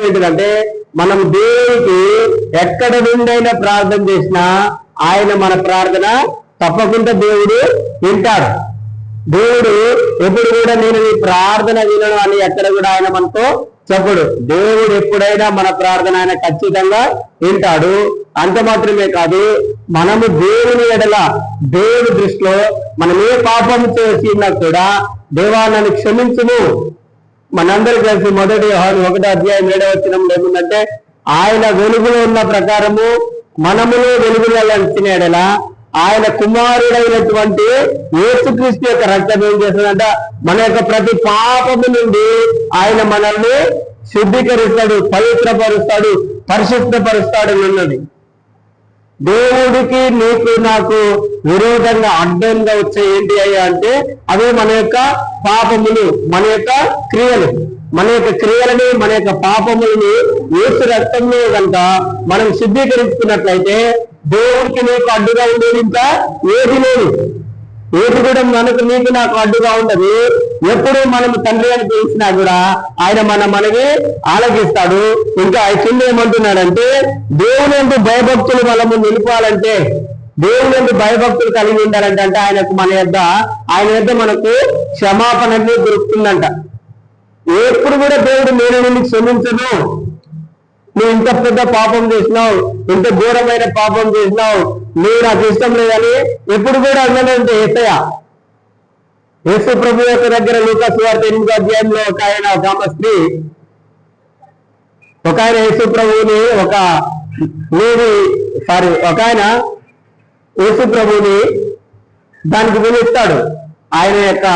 ఏంటంటే మనం దేవుడికి ఎక్కడ నుండైనా ప్రార్థన చేసినా ఆయన మన ప్రార్థన తప్పకుండా దేవుడు వింటాడు. దేవుడు ఎప్పుడు కూడా నేను ఈ ప్రార్థన వినను అని ఎక్కడ కూడా ఆయన మనతో చెప్పడు. దేవుడు ఎప్పుడైనా మన ప్రార్థన ఆయన ఖచ్చితంగా వింటాడు. అంత మాత్రమే కాదు, మనము దేవుని ఎడల దేవుడి దృష్టిలో మనం ఏ పాపం చేసినా కూడా దేవా నన్ను క్షమించుము. మనందరూ కలిసి 1 ఏముందంటే ఆయన వెలుగులో ఉన్న ప్రకారము మనములో వెలుగులో వచ్చిన ఎడల ఆయన కుమారుడైనటువంటి యేసుక్రీస్తు యొక్క రక్తం ఏం చేస్తుందంట, మన యొక్క ప్రతి పాపము నుండి ఆయన మనల్ని శుద్ధీకరిస్తాడు, పవిత్రపరుస్తాడు, పరిశుద్ధపరుస్తాడు అన్నది. దేవుడికి నీకు నాకు విరోధంగా అడ్డంగా వచ్చే ఏంటి అయ్యా అంటే అవే మన యొక్క పాపములు, మన యొక్క క్రియలు. మన యొక్క క్రియలని, మన యొక్క పాపములని యేసు రక్తంలో కనుక మనం శుద్ధీకరించుకున్నట్లయితే దేవుడికి నీకు అడ్డుగా ఉండేది ఇంకా ఏది లేదు. ఏది కూడా నీకు నాకు అడ్డుగా ఉండదు. ఎప్పుడు మనం తండ్రి అని పిలిచినా కూడా ఆయన మనకి ఆలకిస్తాడు. ఇంకా కింద ఏమంటున్నాడంటే దేవుని యందు భయభక్తులు మనము నిలుపాలంటే, దేవుని యందు భయభక్తులు కలిగి ఉండాలంటే అంటే ఆయన యొద్ద మనకు క్షమాపణ దొరుకుతుందంట. ఎప్పుడు కూడా దేవుడు నేను నిన్ను క్షమించను, నువ్వు ఇంత పెద్ద పాపం చేసినావు, ఇంత ఘోరమైన పాపం చేసినావు, నువ్వు నాకు ఇష్టం లేదని ఎప్పుడు కూడా అన్నాడంటే యేసు ప్రభు యొక్క దగ్గర లూకా సువార్త 8వ అధ్యాయంలో ఒక స్త్రీ యేసు ప్రభువుని యేసు ప్రభువుని దానికి పిలుస్తాడు. ఆయన యొక్క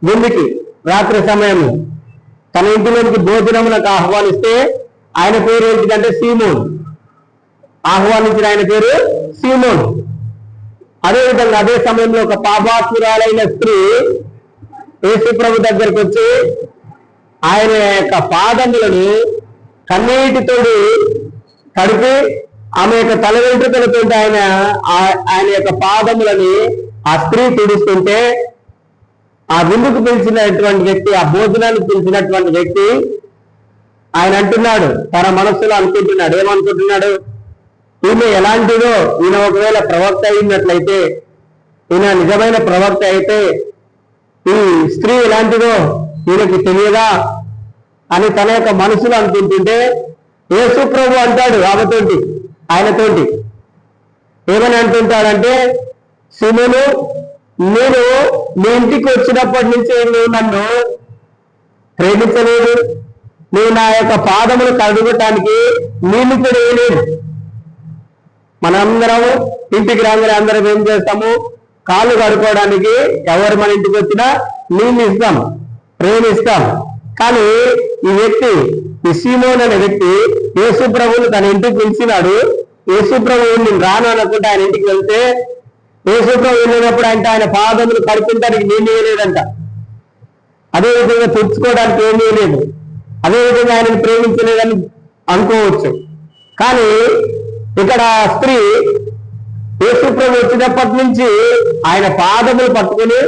విందుకి రాత్రి సమయం తన ఇంటిలోనికి భోజనములకు ఆహ్వానిస్తే ఆయన పేరు ఏంటిదంటే సీమోన్. ఆహ్వానించిన ఆయన పేరు సీమోన్. అదేవిధంగా అదే సమయంలో ఒక పాపాసురాలైన స్త్రీ యేసు ప్రభు దగ్గరికి వచ్చి ఆయన యొక్క పాదములను కన్నీటితో తడిపి ఆమె యొక్క తల వెంట్రుకలతో ఆయన యొక్క పాదములని ఆ స్త్రీ తుడుస్తుంటే ఆ విందుకు పిలిచినటువంటి వ్యక్తి, ఆ భోజనానికి పిలిచినటువంటి వ్యక్తి ఆయన అంటున్నాడు, తన మనస్సులో అనుకుంటున్నాడు, ఏమనుకుంటున్నాడు, ఈమె ఎలాంటిదో, ఈయన ఒకవేళ ప్రవక్త అయినట్లయితే, ఈయన నిజమైన ప్రవక్త అయితే ఈ స్త్రీ ఎలాంటిదో ఈయనకి తెలియదా అని తన యొక్క మనసులో అనుకుంటుంటే యేసు ప్రభు అంటాడు ఆయనతోటి ఏమని అంటుంటాడంటే, సీమోను, నేను మీ ఇంటికి వచ్చినప్పటి నుంచి నువ్వు నన్ను ప్రేమించలేదు, నువ్వు నా యొక్క పాదములు కడుగటానికి నీళ్లు కూడా వేయలేదు. మనందరము ఇంటికి రాగానే అందరం ఏం చేస్తాము, కాళ్ళు కడుక్కోవడానికి ఎవరు మన ఇంటికి వచ్చినా నీళ్ళు ఇస్తాం, ప్రేమిస్తాం. కానీ ఈ సీమోన్ అనే వ్యక్తి యేసు ప్రభువుని తన ఇంటికి పిలిచినాడు. యేసు ప్రభువు నేను రాను అనుకుంటే ఆయన ఇంటికి వెళ్తే యేసు ప్రభు వెళ్ళినప్పుడు ఆయన పాదములు కడుక్కుంటానికి నీళ్ళు వేయలేదంట. అదేవిధంగా తెచ్చుకోవడానికి ఏం వేయలేదు. అదేవిధంగా ఆయనను ప్రేమించలేదని అనుకోవచ్చు. కానీ ఇక్కడ స్త్రీ యేసు ప్రభు వచ్చినప్పటి నుంచి ఆయన పాదములు పట్టుకుని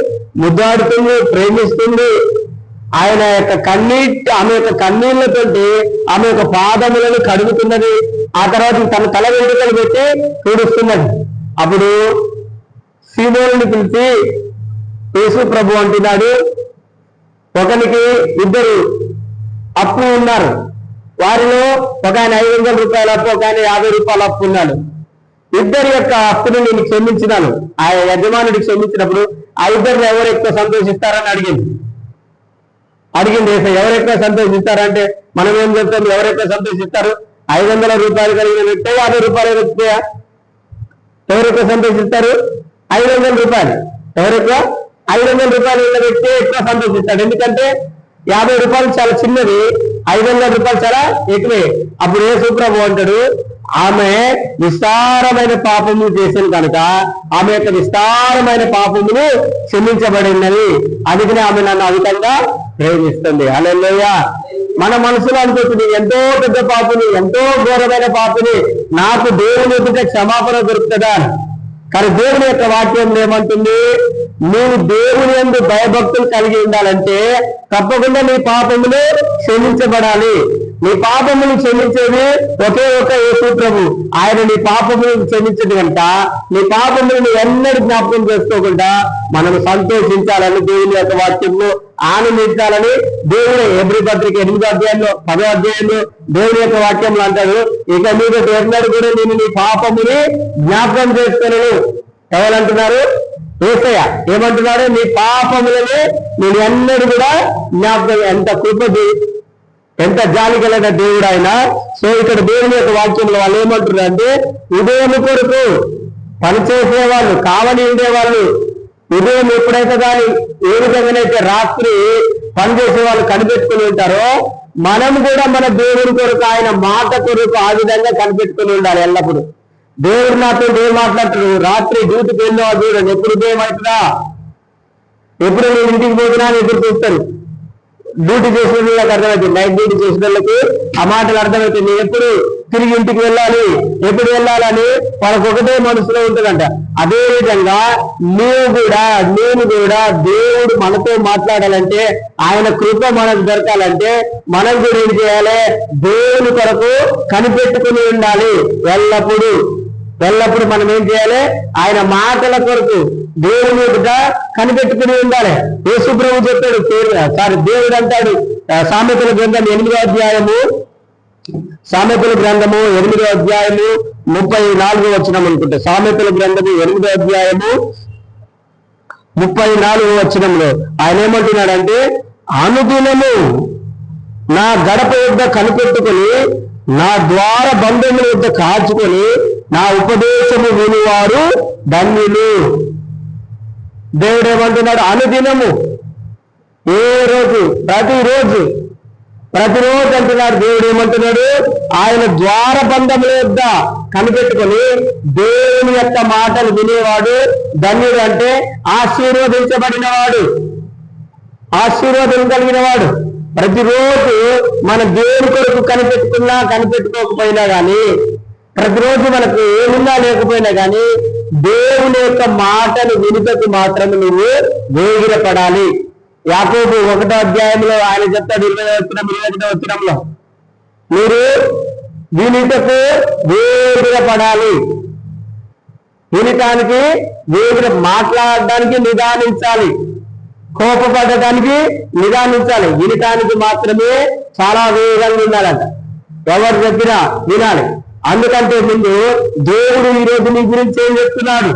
ముద్దాడుతుంది, ప్రేమిస్తుంది. ఆమె యొక్క కన్నీళ్లతో ఆమె యొక్క పాదములను కడుగుతున్నది. ఆ తర్వాత తన తల వెంట్రుకలు పెట్టి తుడుస్తున్నది. అప్పుడు సీమోనుని పిలిచి యేసు ప్రభు అంటున్నాడు, ఒకరికి 2 అప్పు ఉన్నారు, వారిలో ఒక ఆయన 500 రూపాయల అప్పు, ఒక ఆయన 50 రూపాయల అప్పు ఉన్నాడు. 2 యొక్క అప్పును నేను క్షమించినాను. ఆ యజమానుడికి క్షమించినప్పుడు ఆ 2 ఎవరు ఎక్కువ సంతోషిస్తారని అడిగింది. ఎవరు ఎక్కువ సంతోషిస్తారంటే మనం ఏం చెప్తాం, ఎవరు ఎక్కువ సంతోషిస్తారు? 500 రూపాయలు కలిగిన వ్యక్తి 50 రూపాయల వ్యక్తియా? ఎవరు ఎక్కువ సంతోషిస్తారు? 500 రూపాయలు. ఎవరెక్కువ? 500 రూపాయలు ఉన్న వ్యక్తి ఎక్కువ సంతోషిస్తాడు. ఎందుకంటే 50 రూపాయలు చాలా చిన్నది, 500 రూపాయలు చాలా ఎక్కువే. అప్పుడు యేసు ప్రభు అంటాడు, ఆమె విస్తారమైన పాపములు చేశాను కనుక ఆమె యొక్క విస్తారమైన పాపములు క్షమించబడినవి, అందుకనే ఆమె నన్ను అధికంగా ప్రేమిస్తుంది. హల్లెలూయా. మన మనసులో అనుకుంటుంది, ఎంతో పెద్ద పాపిని, ఎంతో ఘోరమైన పాపిని, నాకు దేవుని ఎదుట క్షమాపణ దొరుకుతుందా? కానీ దేవుని యొక్క వాక్యం ఏమంటుంది, నీవు దేవుని యందు భయభక్తులు కలిగి ఉండాలంటే తప్పకుండా నీ పాపములు క్షమించబడాలి. నీ పాపములు క్షమించేది ఒకే ఒక యేసు ప్రభు. ఆయన నీ పాపములు క్షమించదు కనుక నీ పాపములను ఎన్నడూ జ్ఞాపకం చేసుకోకుండా మనం సంతోషించాలని దేవుని యొక్క వాక్యంలో ఆనందించాలని దేవుడు హెబ్రీ పత్రిక 8వ అధ్యాయంలో 10వ అధ్యాయంలో దేవుని యొక్క వాక్యంలో అంటాడు, ఇక మీద ఎన్నడూ కూడా నేను నీ పాపముని జ్ఞాపకం చేసుకోలేను. ఎవరంటున్నారు? యేసయ్య ఏమంటున్నాడు? నీ పాపములని నేను ఎన్నడూ కూడా జ్ఞాపకం. ఎంత కృపది, ఎంత జాలి కలిగిన దేవుడు ఆయన. సో ఇక్కడ దేవుని యొక్క వాక్యంలో వాళ్ళు ఏమంటున్నారు అంటే, ఉదయం కొరకు పనిచేసేవాళ్ళు, కావలి ఉండేవాళ్ళు, ఉదయం ఎప్పుడైతే కానీ ఏ విధంగానైతే రాత్రి పనిచేసే వాళ్ళు కనిపెట్టుకుని ఉంటారో, మనం కూడా మన దేవుని కొరకు, ఆయన మాట కొరకు ఆ విధంగా కనిపెట్టుకుని ఉండాలి ఎల్లప్పుడు. దేవుడు నాతో ఏం మాట్లాడుతాడు? రాత్రి డ్యూటీకి వెళ్ళిన చూడండి, ఎప్పుడు ఉదయం అవుతుందా, ఎప్పుడు నేను ఇంటికి పోతున్నా అని ఎదురు చూస్తారు. డ్యూటీ చేసిన వాళ్ళకి అర్థమవుతుంది, నైట్ డ్యూటీ చేసిన వాళ్ళకి ఆ మాటలు అర్థమవుతుంది. నేను ఎప్పుడు తిరిగి ఇంటికి వెళ్ళాలి, ఎప్పుడు వెళ్ళాలని వాళ్ళకు ఒకటే మనసులో ఉంటుందంట. అదే విధంగా నేను కూడా దేవుడు మనతో మాట్లాడాలంటే, ఆయన కృప మనకు దొరకాలంటే మనం కూడా ఏం చేయాలి? దేవుని కొరకు కనిపెట్టుకుని ఉండాలి. ఎల్లప్పుడు మనం ఏం చేయాలి? ఆయన మాటల కొరకు దేవుని ఎదుట కనిపెట్టుకుని ఉండాలి. యేసు ప్రభు చెప్పాడు, దేవుడు అంటాడు సామెతల గ్రంథం 8వ అధ్యాయము 34వ వచనం అనుకుంటే, సామెతల గ్రంథము 8వ అధ్యాయము 34వ వచనంలో ఆయన ఏమంటున్నాడంటే, అనుదినము నా గడప యొద్ద కనిపెట్టుకుని, నా ద్వార బంధముల యొద్ద కాచుకొని, నా ఉపదేశము వినివారు ధన్యులు. దేవుడు ఏమంటున్నాడు? అనుదినము, ఏ రోజు, ప్రతిరోజు అంటున్నాడు. దేవుడు ఏమంటున్నాడు? ఆయన ద్వార బంధముల యొద్ద కనిపెట్టుకొని దేవుని యొక్క మాటలు వినేవాడు ధన్యుడు. అంటే ఆశీర్వదించబడినవాడు, ఆశీర్వాదం కలిగిన వాడు. ప్రతిరోజు మన దేవుని కొరకు కనిపెట్టుకున్నా కనిపెట్టుకోకపోయినా కానీ, ప్రతిరోజు మనకు ఏమున్నా లేకపోయినా కానీ, దేవుని యొక్క మాటను వినుటకు మాత్రం నువ్వు వేగిరపడాలి. యాకోబు 1వ అధ్యాయంలో ఆయన చెప్తాడు 21వ వచనంలో, మీరు వినుటకు వేగిరపడాలి. వినటానికి మాట్లాడడానికి నిదానించాలి, కోపపడటానికి నిదానించాలి. వినటానికి మాత్రమే చాలా వేగంగా ఉండాలంట. ఎవరు చెప్పినా వినాలి. అందుకంటే ముందు దేవుడు ఈరోజు నీ గురించి ఏం చెప్తున్నాడు?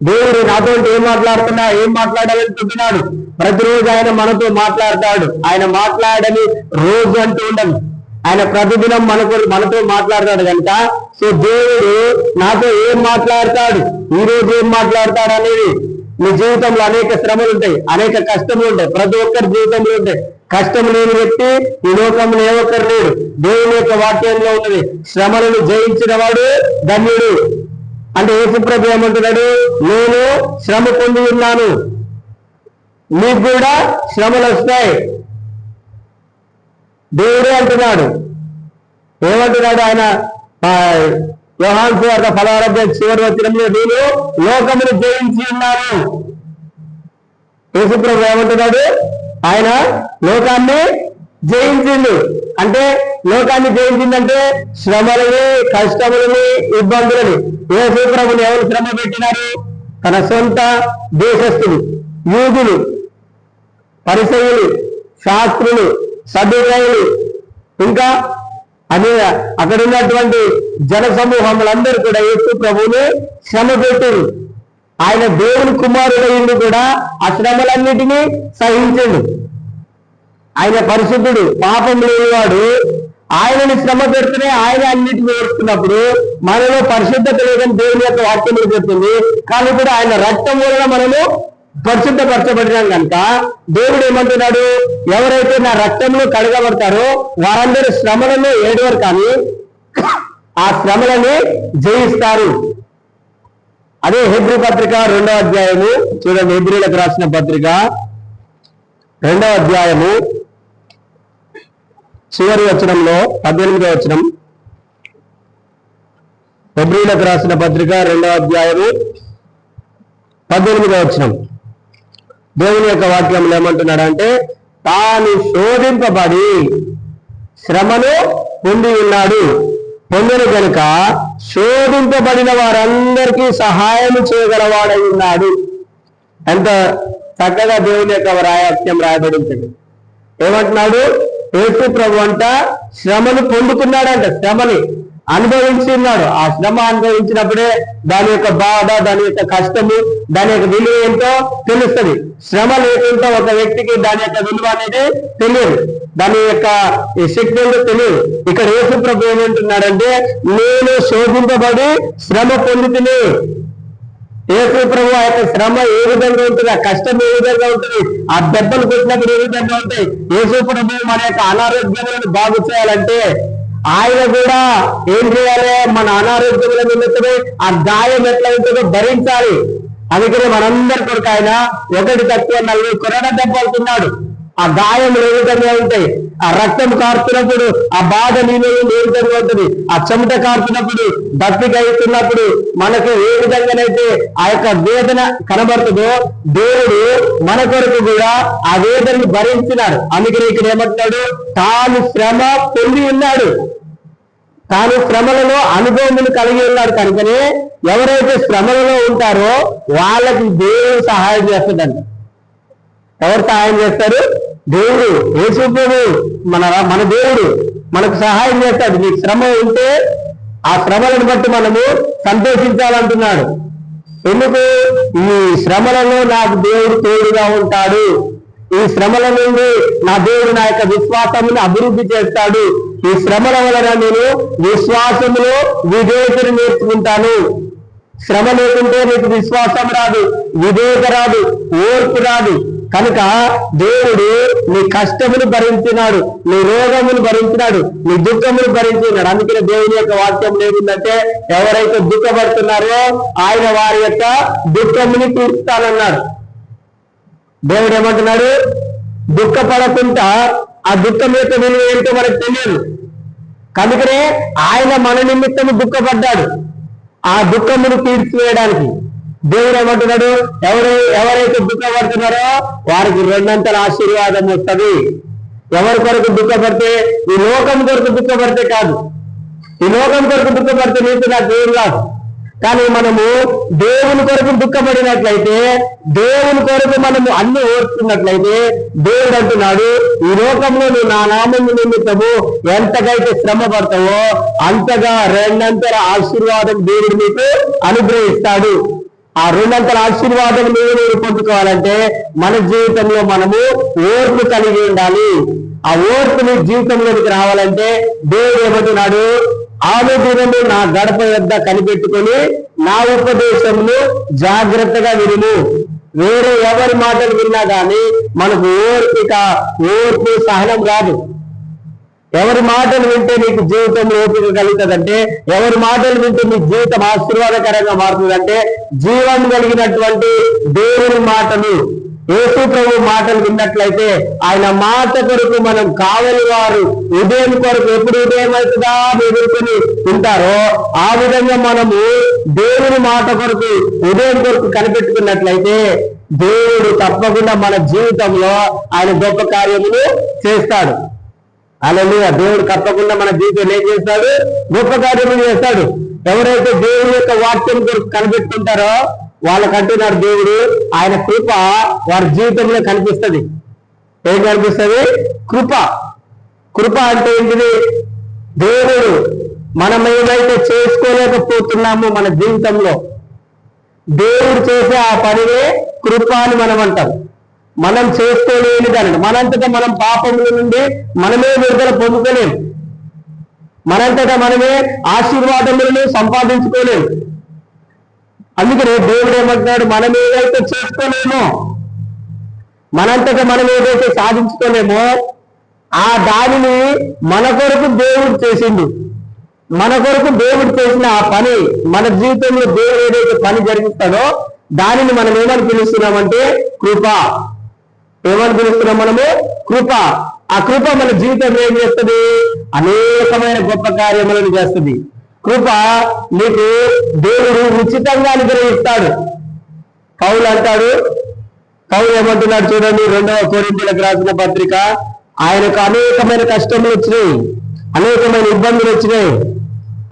దేవుడు నాతో ఏం మాట్లాడాలనుకుంటున్నాడు? ప్రతిరోజు ఆయన మనతో మాట్లాడతాడు. ఆయన మాట్లాడని రోజు అంటూ ఉండదు. ఆయన ప్రతిదినం మనతో మాట్లాడతాడు కనుక, సో దేవుడు నాతో ఏం మాట్లాడతాడు, ఈ రోజు ఏం మాట్లాడతాడు అనేది. నీ జీవితంలో అనేక శ్రమలు ఉంటాయి, అనేక కష్టములు ఉంటాయి. ప్రతి ఒక్కరి జీవితంలో ఉంటాయి. కష్టం లేని వ్యక్తి ఈ లోకంలో ఏ ఒక్కరు లేడు. దేవుని యొక్క వాక్యంలో ఉన్నది, శ్రమలను జయించిన వాడు ధన్యుడు. అంటే యేసుప్రభు ఏమంటున్నాడు? నేను శ్రమ పొంది ఉన్నాను, మీకు కూడా శ్రమలు వస్తాయి. దేవుడే అంటున్నాడు. ఏమంటున్నాడు ఆయన? యోహాను సువార్త 16వ అధ్యాయం చివరి వచనంలో, నేను లోకమును జయించి ఉన్నాను. యేసుప్రభు ఏమంటున్నాడు? ఆయన లోకాన్ని జయించిండు. అంటే లోకాన్ని జయించిందంటే శ్రమలని, కష్టములని, ఇబ్బందులని. యేసుప్రభుని ఎవరు శ్రమ పెట్టినారు? తన సొంత దేశస్థులు, యూదులు, పరిసయ్యులు, శాస్త్రులు, సదుకాయులు, ఇంకా అక్కడ ఉన్నటువంటి జన సమూహములందరూ కూడా యేసు ప్రభువుని శ్రమ పెట్టారు. ఆయన దేవుని కుమారుడు కూడా ఆ శ్రమలన్నిటినీ సహించండు. ఆయన పరిశుద్ధుడు, పాపం లేనివాడు. ఆయనని శ్రమ పెడుతూనే ఆయన అన్నిటిని ఓడుతున్నప్పుడు మనలో పరిశుద్ధత లేదని దేవుని యొక్క వాక్యములు చెప్తుంది. కానీ కూడా ఆయన రక్తం వలన మనము పరిశుద్ధపరచబడినాం కనుక దేవుడు ఏమంటున్నాడు? ఎవరైతే నా రక్తంలో కడగబడతారో వారందరూ శ్రమలను ఏడవరు, కానీ ఆ శ్రమలని జయిస్తారు. అదే హెబ్రీ పత్రిక 2వ అధ్యాయము చూడండి. హెబ్రీలకు రాసిన పత్రిక 2వ అధ్యాయము చివరి వచనంలో 18వ వచనం. హెబ్రీలకు రాసిన పత్రిక 2వ అధ్యాయము 18వ వచనం. దేవుని యొక్క వాక్యంలో ఏమంటున్నాడు అంటే, తాను శోధింపబడి శ్రమను పొంది ఉన్నాడు. పొందిన కనుక శోధింపబడిన వారందరికీ సహాయం చేయగలవాడై ఉన్నాడు. ఎంత చక్కగా దేవుని యొక్క వాక్యం రాయబడి ఉంటుంది. ఏమంటున్నాడు? యేసు ప్రభు అంట శ్రమను పొందుకున్నాడంట, శ్రమని అనుభవించి ఉన్నాడు. ఆ శ్రమ అనుభవించినప్పుడే దాని యొక్క బాధ, దాని యొక్క కష్టము, దాని యొక్క విలువ ఏంటో తెలుస్తుంది. శ్రమ లేకుండా ఒక వ్యక్తికి దాని యొక్క విలువ అనేది తెలియదు, దాని యొక్క శక్తి ఏంటో తెలియదు. ఇక్కడ యేసు ప్రభు ఏమంటున్నాడంటే, నేను శోధింపబడి శ్రమ పొందుతుని. యేసు ప్రభు ఆ యొక్క శ్రమ ఏ విధంగా ఉంటుంది, ఆ కష్టం ఏ విధంగా ఉంటుంది, ఆ దెబ్బలు కొట్టినప్పుడు ఏ విధంగా ఉంటాయి. యేసు ప్రభు మన యొక్క అనారోగ్యాలను బాగు చేయాలంటే ఆయన కూడా ఏం చేయాలి? మన అనారోగ్యముల నిమిత్తమే ఆ గాయం ఎట్లా ఉంటుందో భరించాలి. అందుకనే మనందరి కొరకు ఆయన 1 తక్కువ 40 కొరడా దెబ్బలుతున్నాడు. ఆ గాయములు ఏ విధంగా ఉంటాయి, ఆ రక్తం కారుతున్నప్పుడు ఆ బాధ నీలో ఏ విధంగా ఉంటుంది, ఆ చెమట కారుతున్నప్పుడు దప్పిక అవుతున్నప్పుడు మనకు ఏ విధంగానైతే ఆ యొక్క వేదన కనబడుతుందో దేవుడు మన కొరకు కూడా ఆ వేదనని భరించినాడు. అందుకని ఇక్కడ ఏమంటున్నాడు? తాను శ్రమ పొంది ఉన్నాడు, తాను శ్రమలలో అనుభవములు కలిగి ఉన్నాడు. కనుకనే ఎవరైతే శ్రమలలో ఉంటారో వాళ్ళకి దేవుడు సహాయం చేస్తుందంట. ఎవరు సహాయం చేస్తారు? దేవుడు. యేసు ప్రభు మన దేవుడు మనకు సహాయం చేస్తాడు. నీకు శ్రమ ఉంటే ఆ శ్రమలను బట్టి మనము సంతోషించాలంటున్నాడు. ఎందుకు? ఈ శ్రమలలో నాకు దేవుడు తోడుగా ఉంటాడు. ఈ శ్రమల నుండి నా దేవుడు నా యొక్క విశ్వాసమును అభివృద్ధి చేస్తాడు. ఈ శ్రమల వలన నేను విశ్వాసములో విధేయతను నేర్చుకుంటాను. శ్రమ లేకుంటే నీకు విశ్వాసం రాదు, విధేయత రాదు, ఓర్పు రాదు. కనుక దేవుడు నీ కష్టమును భరించినాడు, నీ రోగమును భరించినాడు, నీ దుఃఖమును భరించినాడు. అందుకనే దేవుని యొక్క వాక్యం ఏమిటంటే, ఎవరైతే దుఃఖపడుతున్నారో ఆయన వారి యొక్క దుఃఖముని తీర్చుతానన్నాడు. దేవుడు ఏమంటున్నాడు? దుఃఖపడకుండా ఆ దుఃఖం యొక్క విలువ ఏంటో మనకు తెలియదు. కనుకనే ఆయన మన నిమిత్తము దుఃఖపడ్డాడు, ఆ దుఃఖమును తీర్చివేయడానికి. దేవుడు ఏమంటున్నాడు? ఎవరైతే దుఃఖపడుతున్నారో వారికి 2 ఆశీర్వాదం వస్తుంది. ఎవరి కొరకు దుఃఖపడితే? ఈ లోకం కొరకు దుఃఖపడితే కాదు. ఈ లోకం కొరకు దుఃఖపడితే నీకు నాకు ఏం రాదు. కానీ మనము దేవుని కొరకు దుఃఖపడినట్లయితే, దేవుని కొరకు మనము అన్ని ఓర్చుకున్నట్లయితే దేవుడు అంటున్నాడు, ఈ లోకంలో నువ్వు నా నామము నిమిత్తము ఎంతకైతే శ్రమ పడతావో అంతగా 2 ఆశీర్వాదం దేవుడు నీకు అనుగ్రహిస్తాడు. ఆ 2 ఆశీర్వాదం నేను పొందుకోవాలంటే మన జీవితంలో మనము ఓర్పు కలిగి ఉండాలి. ఆ ఓర్పు నీ జీవితంలోకి రావాలంటే దేవుడు ఏమంటున్నాడు? ఆలోచనలు నా గడప వద్ద కనిపెట్టుకొని నా ఉపదేశమును జాగ్రత్తగా వినుము. వేరే ఎవరి మాటలు విన్నా కానీ మనకు ఓర్పు సహనం రాదు. ఎవరి మాటలు వింటే నీకు జీవితంలో ఓపిక కలుగుతుందంటే, ఎవరి మాటలు వింటే నీ జీవితం ఆశీర్వాదకరంగా మారుతుందంటే, జీవం కలిగినటువంటి దేవుని మాటలు, యేసు ప్రభు మాటలు విన్నట్లయితే ఆయన మాట కొరకు మనం కావలి వారు ఉదయం కొరకు ఎప్పుడు ఉదయం అవుతుందా ఎదుర్కొని ఉంటారో ఆ విధంగా మనము దేవుని మాట కొరకు ఉదయం కొరకు కనిపెట్టుకున్నట్లయితే దేవుడు తప్పకుండా మన జీవితంలో ఆయన గొప్ప కార్యములు చేస్తాడు. హల్లెలూయా. దేవుడు తప్పకుండా మన జీవితంలో ఏం చేస్తాడు? గొప్ప కార్యములు చేస్తాడు. ఎవరైతే దేవుని యొక్క వాక్యం కొరకు కనిపెట్టుకుంటారో వాళ్ళకంటున్నాడు దేవుడు, ఆయన కృప వారి జీవితంలో కనిపిస్తుంది. ఏం కనిపిస్తుంది? కృప. కృప అంటే ఏంటిది? దేవుడు మనం ఏదైతే చేసుకోలేకపోతున్నామో మన జీవితంలో దేవుడు చేసే ఆ పనినే కృప అని మనం అంటాం. మనం చేసుకోలేని దాన్ని మనంతటా మనం పాపముల నుండి మనమే విడుదల పొందుకోలేము, మనంతటా మనమే ఆశీర్వాదములను సంపాదించుకోలేము. అందుకనే దేవుడు ఏమంటున్నాడు? మనం ఏదైతే చేసుకోలేమో, మనంతటా మనం ఏదైతే సాధించుకోలేమో ఆ దానిని మన కొరకు దేవుడు చేసిండు. మన కొరకు దేవుడు చేసిన ఆ పని, మన జీవితంలో దేవుడు ఏదైతే పని జరిగిస్తాడో దానిని మనం ఏమని పిలుస్తున్నామంటే కృప. ఏమని పిలుస్తున్నాం మనము? కృప. ఆ కృప మన జీవితంలో ఏం చేస్తుంది? అనేకమైన గొప్ప కార్యములను చేస్తుంది. కృప నీకు దేవుడు ఉచితంగా అనుగ్రహిస్తాడు. పౌలు అంటాడు, పౌలు ఏమంటున్నాడు చూడండి, 2వ కొరింథీయులకు రాసిన పత్రిక ఆయనకు అనేకమైన కష్టములు వచ్చినాయి, అనేకమైన ఇబ్బందులు వచ్చినాయి.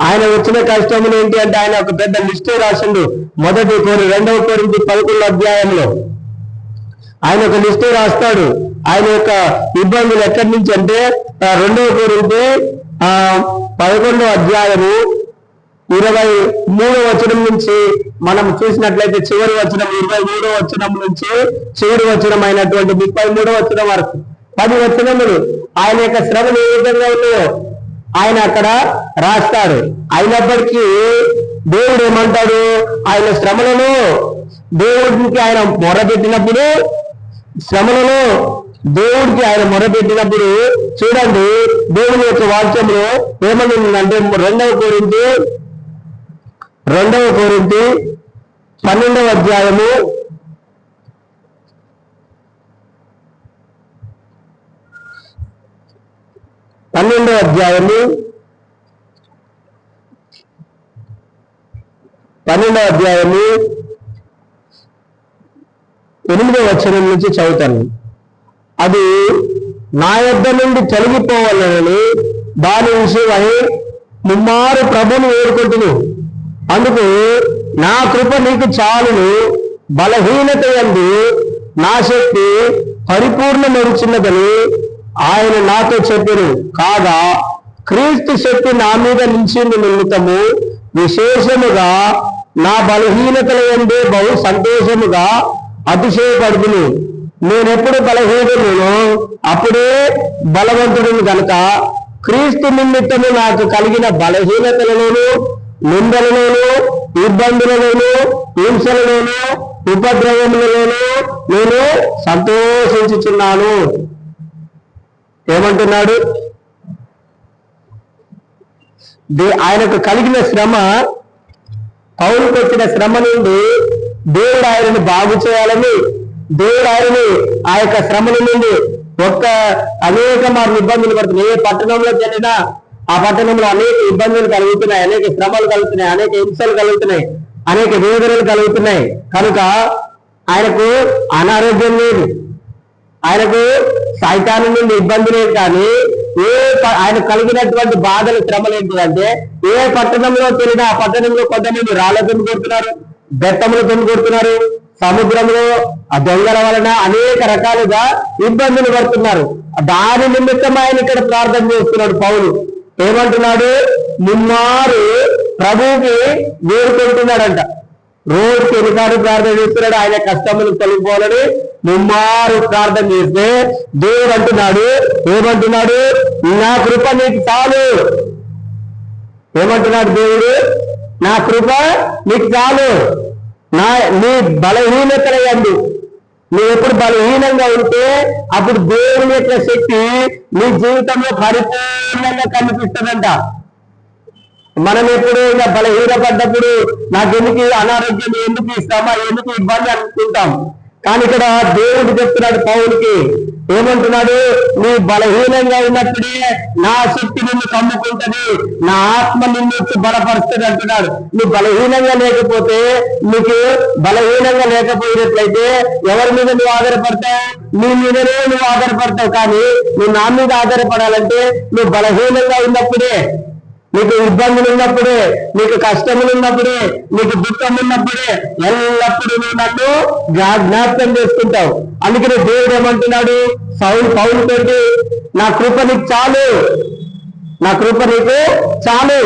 ఆయన వచ్చిన కష్టములు ఏంటి అంటే ఆయన ఒక పెద్ద లిస్టే రాసిండు. 2 కొరింథీ 11 అధ్యాయంలో ఆయన ఒక లిస్టే రాస్తాడు. ఆయన యొక్క ఇబ్బందులు ఎక్కడి నుంచి అంటే 2 కొరింథీ 11 అధ్యాయము 23వ వచనం నుంచి మనం చూసినట్లయితే చివరి వచనం 23వ వచనం నుంచి చివరి వచనం అయినటువంటి 33వ వచనం వరకు 10 వచనములు ఆయన యొక్క శ్రమలు ఏ విధంగా ఉన్నాయో ఆయన అక్కడ రాస్తాడు. అయినప్పటికీ దేవుడు ఏమంటాడు, ఆయన శ్రమలను దేవుడికి ఆయన మొరపెట్టినప్పుడు, శ్రమలను దేవుడికి ఆయన మొరపెట్టినప్పుడు చూడండి దేవుని యొక్క వాక్యంలో ఏమనుందంటే 2 కొరింథీ 12వ అధ్యాయము 12వ అధ్యాయము 8వ వచనం నుంచి చదువుతాను. అది నా యొద్ద నుండి తొలగిపోవాలని దాని విషయమై ముమ్మారు ప్రభువును వేడుకుంటును. అందుకు నా కృప నీకు చాలును, బలహీనత యందు నా శక్తి పరిపూర్ణమవుచున్నదని ఆయన నాతో చెప్పారు. కాగా క్రీస్తు శక్తి నా మీద నిలిచిన నిమిత్తము విశేషముగా నా బలహీనతల యందే బహు సంతోషముగా అతిశయపడుతును. నేనెప్పుడు బలహీనుడునో అప్పుడే బలవంతుడిని గనుక క్రీస్తు నిమిత్తము నాకు కలిగిన బలహీనతలలోను, నిందలలోను, ఇబ్బందులలోను, హింసలలోను, ఉపద్రవములలోను నేను సంతోషించుచున్నాను. ఏమంటున్నాడు? ఆయనకు కలిగిన శ్రమ, పౌలుకు వచ్చిన శ్రమ నుండి దేవుడు ఆయనను బాగు చేయాలని, దేవుడు ఆయనని ఆ యొక్క శ్రమల నుండి అనేక మార్లు ఇబ్బందులు పడుతున్నాయి. ఏ పట్టణంలోకి వెళ్ళినా ఆ పట్టణంలో అనేక ఇబ్బందులు కలుగుతున్నాయి, అనేక శ్రమలు కలుగుతున్నాయి, అనేక హింసలు కలుగుతున్నాయి, అనేక వేదనలు కలుగుతున్నాయి. కనుక ఆయనకు అనారోగ్యం లేదు, ఆయనకు సైతాను నుండి ఇబ్బంది లేదు. కానీ ఆయన కలిగినటువంటి బాధలు, శ్రమలు ఏంటిదంటే ఏ పట్టణంలో వెళ్ళినా ఆ పట్టణంలో కొంతమంది రాళ్లతో కొడుతున్నారు, బెత్తములతో కొడుతున్నారు, సముద్రంలో ఆ దొంగల వలన అనేక రకాలుగా ఇబ్బందులు పడుతున్నారు. దాని నిమిత్తం ఆయన ఇక్కడ ప్రార్థన చేస్తున్నాడు. పౌలు ఏమంటున్నాడు? ముమ్మారు ప్రభువుకి వేడుకుంటున్నాడంట. రోజుకి ఎన్నిసార్లు ప్రార్థన చేస్తున్నాడు? ఆయన కష్టములు తొలగిపోవాలని ముమ్మారు ప్రార్థన చేస్తే దేవుడు అంటున్నాడు, ఏమంటున్నాడు? నా కృప నీకు చాలు. ఏమంటున్నాడు దేవుడు? నా కృప నీకు చాలు, నీ బలహీనతల యందు నువ్వు ఎప్పుడు బలహీనంగా ఉంటే అప్పుడు దేవుని యొక్క శక్తి నీ జీవితంలో పరిపూర్ణంగా కనిపిస్తుందంట. మనం ఎప్పుడు ఇలా బలహీనపడ్డప్పుడు నాకెందుకు అనారోగ్యం, ఎందుకు శ్రమ, ఎందుకు ఇబ్బంది అనుకుంటాం. కానీ ఇక్కడ దేవుడు చెప్తున్నాడు పౌలుకి, ఏమంటున్నాడు? నీ బలహీనంగా ఉన్నప్పుడే నా శక్తి నిన్ను కమ్ముకుంటది, నా ఆత్మ నిన్ను బలపరుస్తుంది అంటున్నాడు. నువ్వు బలహీనంగా లేకపోతే, నీకు బలహీనంగా లేకపోయినట్లయితే ఎవరి మీద నువ్వు ఆధారపడతావు? నీ మీదనే నువ్వు ఆధారపడతావు. కానీ నువ్వు నా మీద ఆధారపడాలంటే నువ్వు బలహీనంగా ఉన్నప్పుడే, నీకు ఇబ్బందులు ఉన్నప్పుడే, నీకు కష్టములు ఉన్నప్పుడే, నీకు దుఃఖం ఉన్నప్పుడే ఎల్లప్పుడూ నువ్వు నన్ను జ్ఞాపకం చేసుకుంటావు. అందుకని దేవుడు ఏమంటున్నాడు పౌలుతోటి? నా కృప నీకు చాలు, నా కృప నీకు చాలు,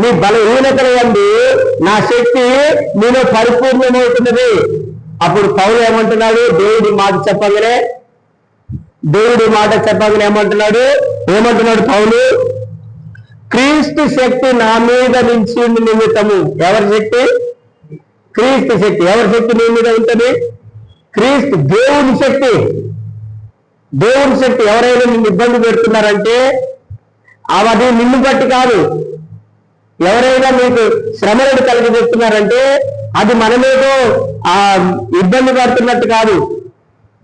నీ బలహీనతల యందు నా శక్తి నేను పరిపూర్ణమవుతున్నది. అప్పుడు పౌలు ఏమంటున్నాడు? దేవుడి మాట చెప్పగానే ఏమంటున్నాడు పౌలు? క్రీస్తు శక్తి నా మీద నుంచి నిమిత్తము. ఎవరి శక్తి? క్రీస్తు శక్తి. ఎవరి శక్తి నీ మీద ఉంటుంది? క్రీస్తు, దేవుని శక్తి. దేవుని శక్తి. ఎవరైనా నిన్ను ఇబ్బంది పెడుతున్నారంటే అది నిన్ను బట్టి కాదు. ఎవరైనా మీకు శ్రమలను కలిగిస్తున్నారంటే అది మనమేదో ఇబ్బంది పడుతున్నట్టు కాదు.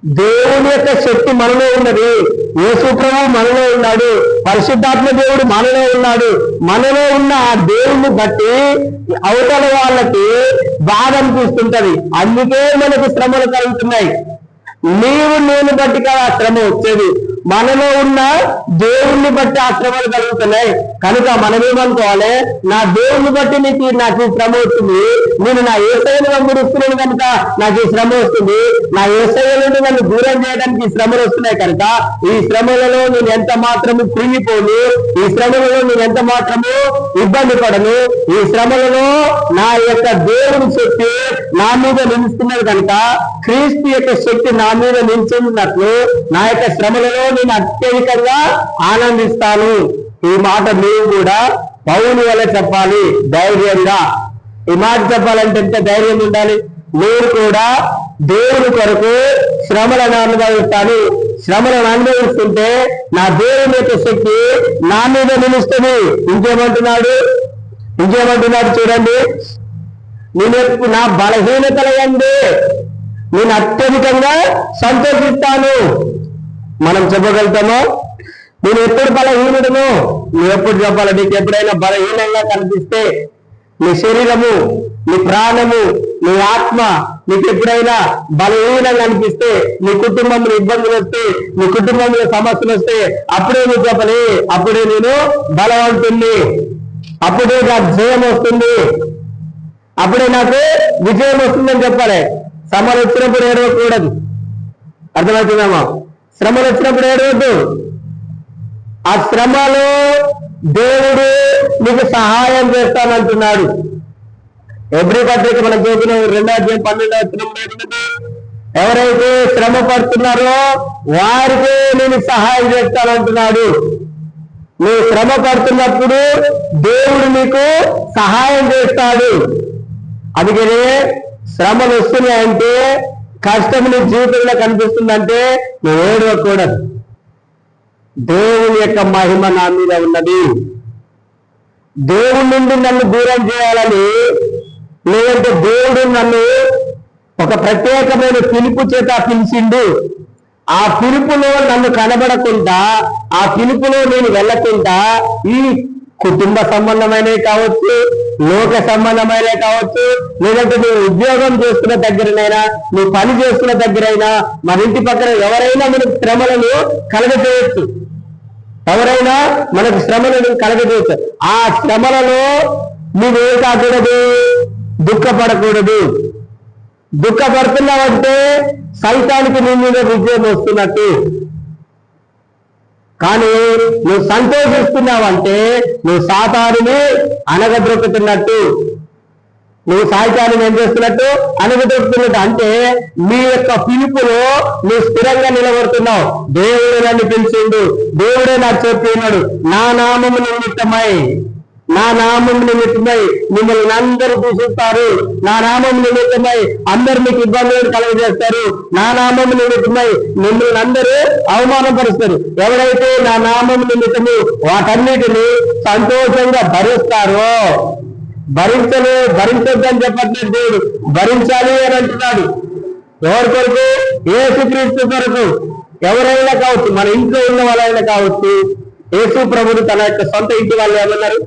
దేవుని యొక్క శక్తి మనలో ఉన్నది. యేసు ప్రభువు మనలో ఉన్నాడు, పరిశుద్ధాత్మ దేవుడు మనలో ఉన్నాడు. మనలో ఉన్న ఆ దేవుని బట్టి అవతల వాళ్ళకి బాధ అనిపిస్తుంటది. అందుకే మనకు శ్రమలు కలుగుతున్నాయి. నేను బట్టి కాదు ఆ శ్రమ వచ్చేది. మనలో ఉన్న దేవుణ్ణి బట్టి ఆ శ్రమలు కలుగుతున్నాయి. కనుక మనమేమనుకోవాలి, నా దేవుణ్ణి బట్టి నాకు ఈ శ్రమ వస్తుంది, నేను నా యేసయ్యను వెంబడిస్తున్నాను కనుక నాకు ఈ శ్రమ వస్తుంది, నా యేసయ్య నుండి నన్ను దూరం చేయడానికి ఈ శ్రమలు వస్తున్నాయి కనుక ఈ శ్రమలలో నేను ఎంత మాత్రము కృంగిపోను, ఈ శ్రమలలో నేను ఎంత మాత్రము ఇబ్బంది పడను, ఈ శ్రమలలో నా యొక్క దేవుని శక్తి నా మీద నిలుస్తున్నది కనుక క్రీస్తు యొక్క శక్తి నా మీద నిలిచినట్లు నా యొక్క శ్రమలలో నేను అత్యధికంగా ఆనందిస్తాను. ఈ మాట మీరు కూడా పౌలు వల్ల చెప్పాలి, ధైర్యంగా. ఈ మాట చెప్పాలంటే ఎంత ధైర్యం ఉండాలి. నేను కూడా దేవుని కొరకు శ్రమలను అనుభవిస్తాను, శ్రమలను అనుభవిస్తుంటే నా దేవుని యొక్క శక్తి నా మీద నిలుస్తుంది. ఇంకేమంటున్నాడు చూడండి, నేను నా బలహీనతల యందు నేను అత్యధికంగా సంతోషిస్తాను. మనం చెప్పగలుగుతామో? నేను ఎప్పుడు బలహీనుడును, నువ్వు ఎప్పుడు చెప్పాలి. నీకు ఎప్పుడైనా బలహీనంగా కనిపిస్తే, నీ శరీరము, నీ ప్రాణము, నీ ఆత్మ నీకు ఎప్పుడైనా బలహీనంగా అనిపిస్తే, నీ కుటుంబంలో ఇబ్బందులు వస్తే, నీ కుటుంబంలో సమస్యలు వస్తే అప్పుడే నువ్వు చెప్పలే, అప్పుడే నేను బలవంతుణ్ణి, అప్పుడే నాకు జయం వస్తుంది, అప్పుడే నాకు విజయం వస్తుందని చెప్పాలి. శ్రమలు వచ్చినప్పుడు ఏడవకూడదు. అర్థమవుతుందమ్మా? శ్రమలు వచ్చినప్పుడు ఏడవద్దు. ఆ శ్రమలో దేవుడు నీకు సహాయం చేస్తానంటున్నాడు. ఎబ్రీ పత్రిక మనం చూసిన 2:12 ఎవరైతే శ్రమ పడుతున్నారో వారికే నేను సహాయం చేస్తానంటున్నాడు. నువ్వు శ్రమ పడుతున్నప్పుడు దేవుడు నీకు సహాయం చేస్తాడు. అందుకనే శ్రమలు వస్తున్నాయంటే, కష్టం నీ జీవితంలో కనిపిస్తుందంటే నువ్వు ఏడవకూడదు. దేవుని యొక్క మహిమ నా మీద ఉన్నది, దేవుడి నుండి నన్ను దూరం చేయాలని, లేదంటే దేవుడు నన్ను ఒక ప్రత్యేకమైన పిలుపు చేత పిలిచిండు, ఆ పిలుపులో నన్ను కనబడకుండా, ఆ పిలుపులో నేను వెళ్ళకుండా ఈ కుటుంబ సంబంధమైనవి కావచ్చు, లోక సంబంధమైనవి కావచ్చు, లేదంటే నువ్వు ఉద్యోగం చేస్తున్న దగ్గరనైనా, నువ్వు పని చేస్తున్న దగ్గరైనా, మన ఇంటి పక్కన ఎవరైనా మనకు శ్రమలను కలగజేయచ్చు, ఎవరైనా మనకు శ్రమలను కలగజేయచ్చు. ఆ శ్రమలలో నువ్వేం కాకూడదు, దుఃఖపడకూడదు. దుఃఖపడుతున్నావంటే సైతానికి నీ మీద విజయం వస్తున్నట్టు. కానీ నువ్వు సంతోషిస్తున్నావంటే నువ్వు సాతానుని అనగదొక్కుతున్నట్టు, నువ్వు సాయితాన్ని ఏం చేస్తున్నట్టు, అనగదొక్కుతున్నట్టు. అంటే నీ యొక్క పిలుపులో నువ్వు స్థిరంగా నిలబడుతున్నావు. దేవుడు నన్ను పిలిచిండు, దేవుడే నాకు చెప్పినాడు, నా నామము నిమిత్తమై మిమ్మల్ని అందరూ దూషిస్తారు, నా నామం నిమిత్తమై అందరు మీకు ఇబ్బందులను కలుగజేస్తారు, నా నామం నిమిత్తమై మిమ్మల్ని అందరూ అవమానపరుస్తారు. ఎవరైతే నా నామం నిమిత్తము వాటన్నిటిని సంతోషంగా భరిస్తారో, భరించొద్దని చెప్పట్లేదు దేవుడు, భరించాలి అని అంటున్నాడు. ఎవరి కొరకు? యేసుక్రీస్తు కొరకు. ఎవరైనా కావచ్చు, మన ఇంట్లో ఉన్న వాళ్ళైనా కావచ్చు. యేసు ప్రభుడు తన యొక్క సొంత ఇంటి వాళ్ళు ఏమన్నారు?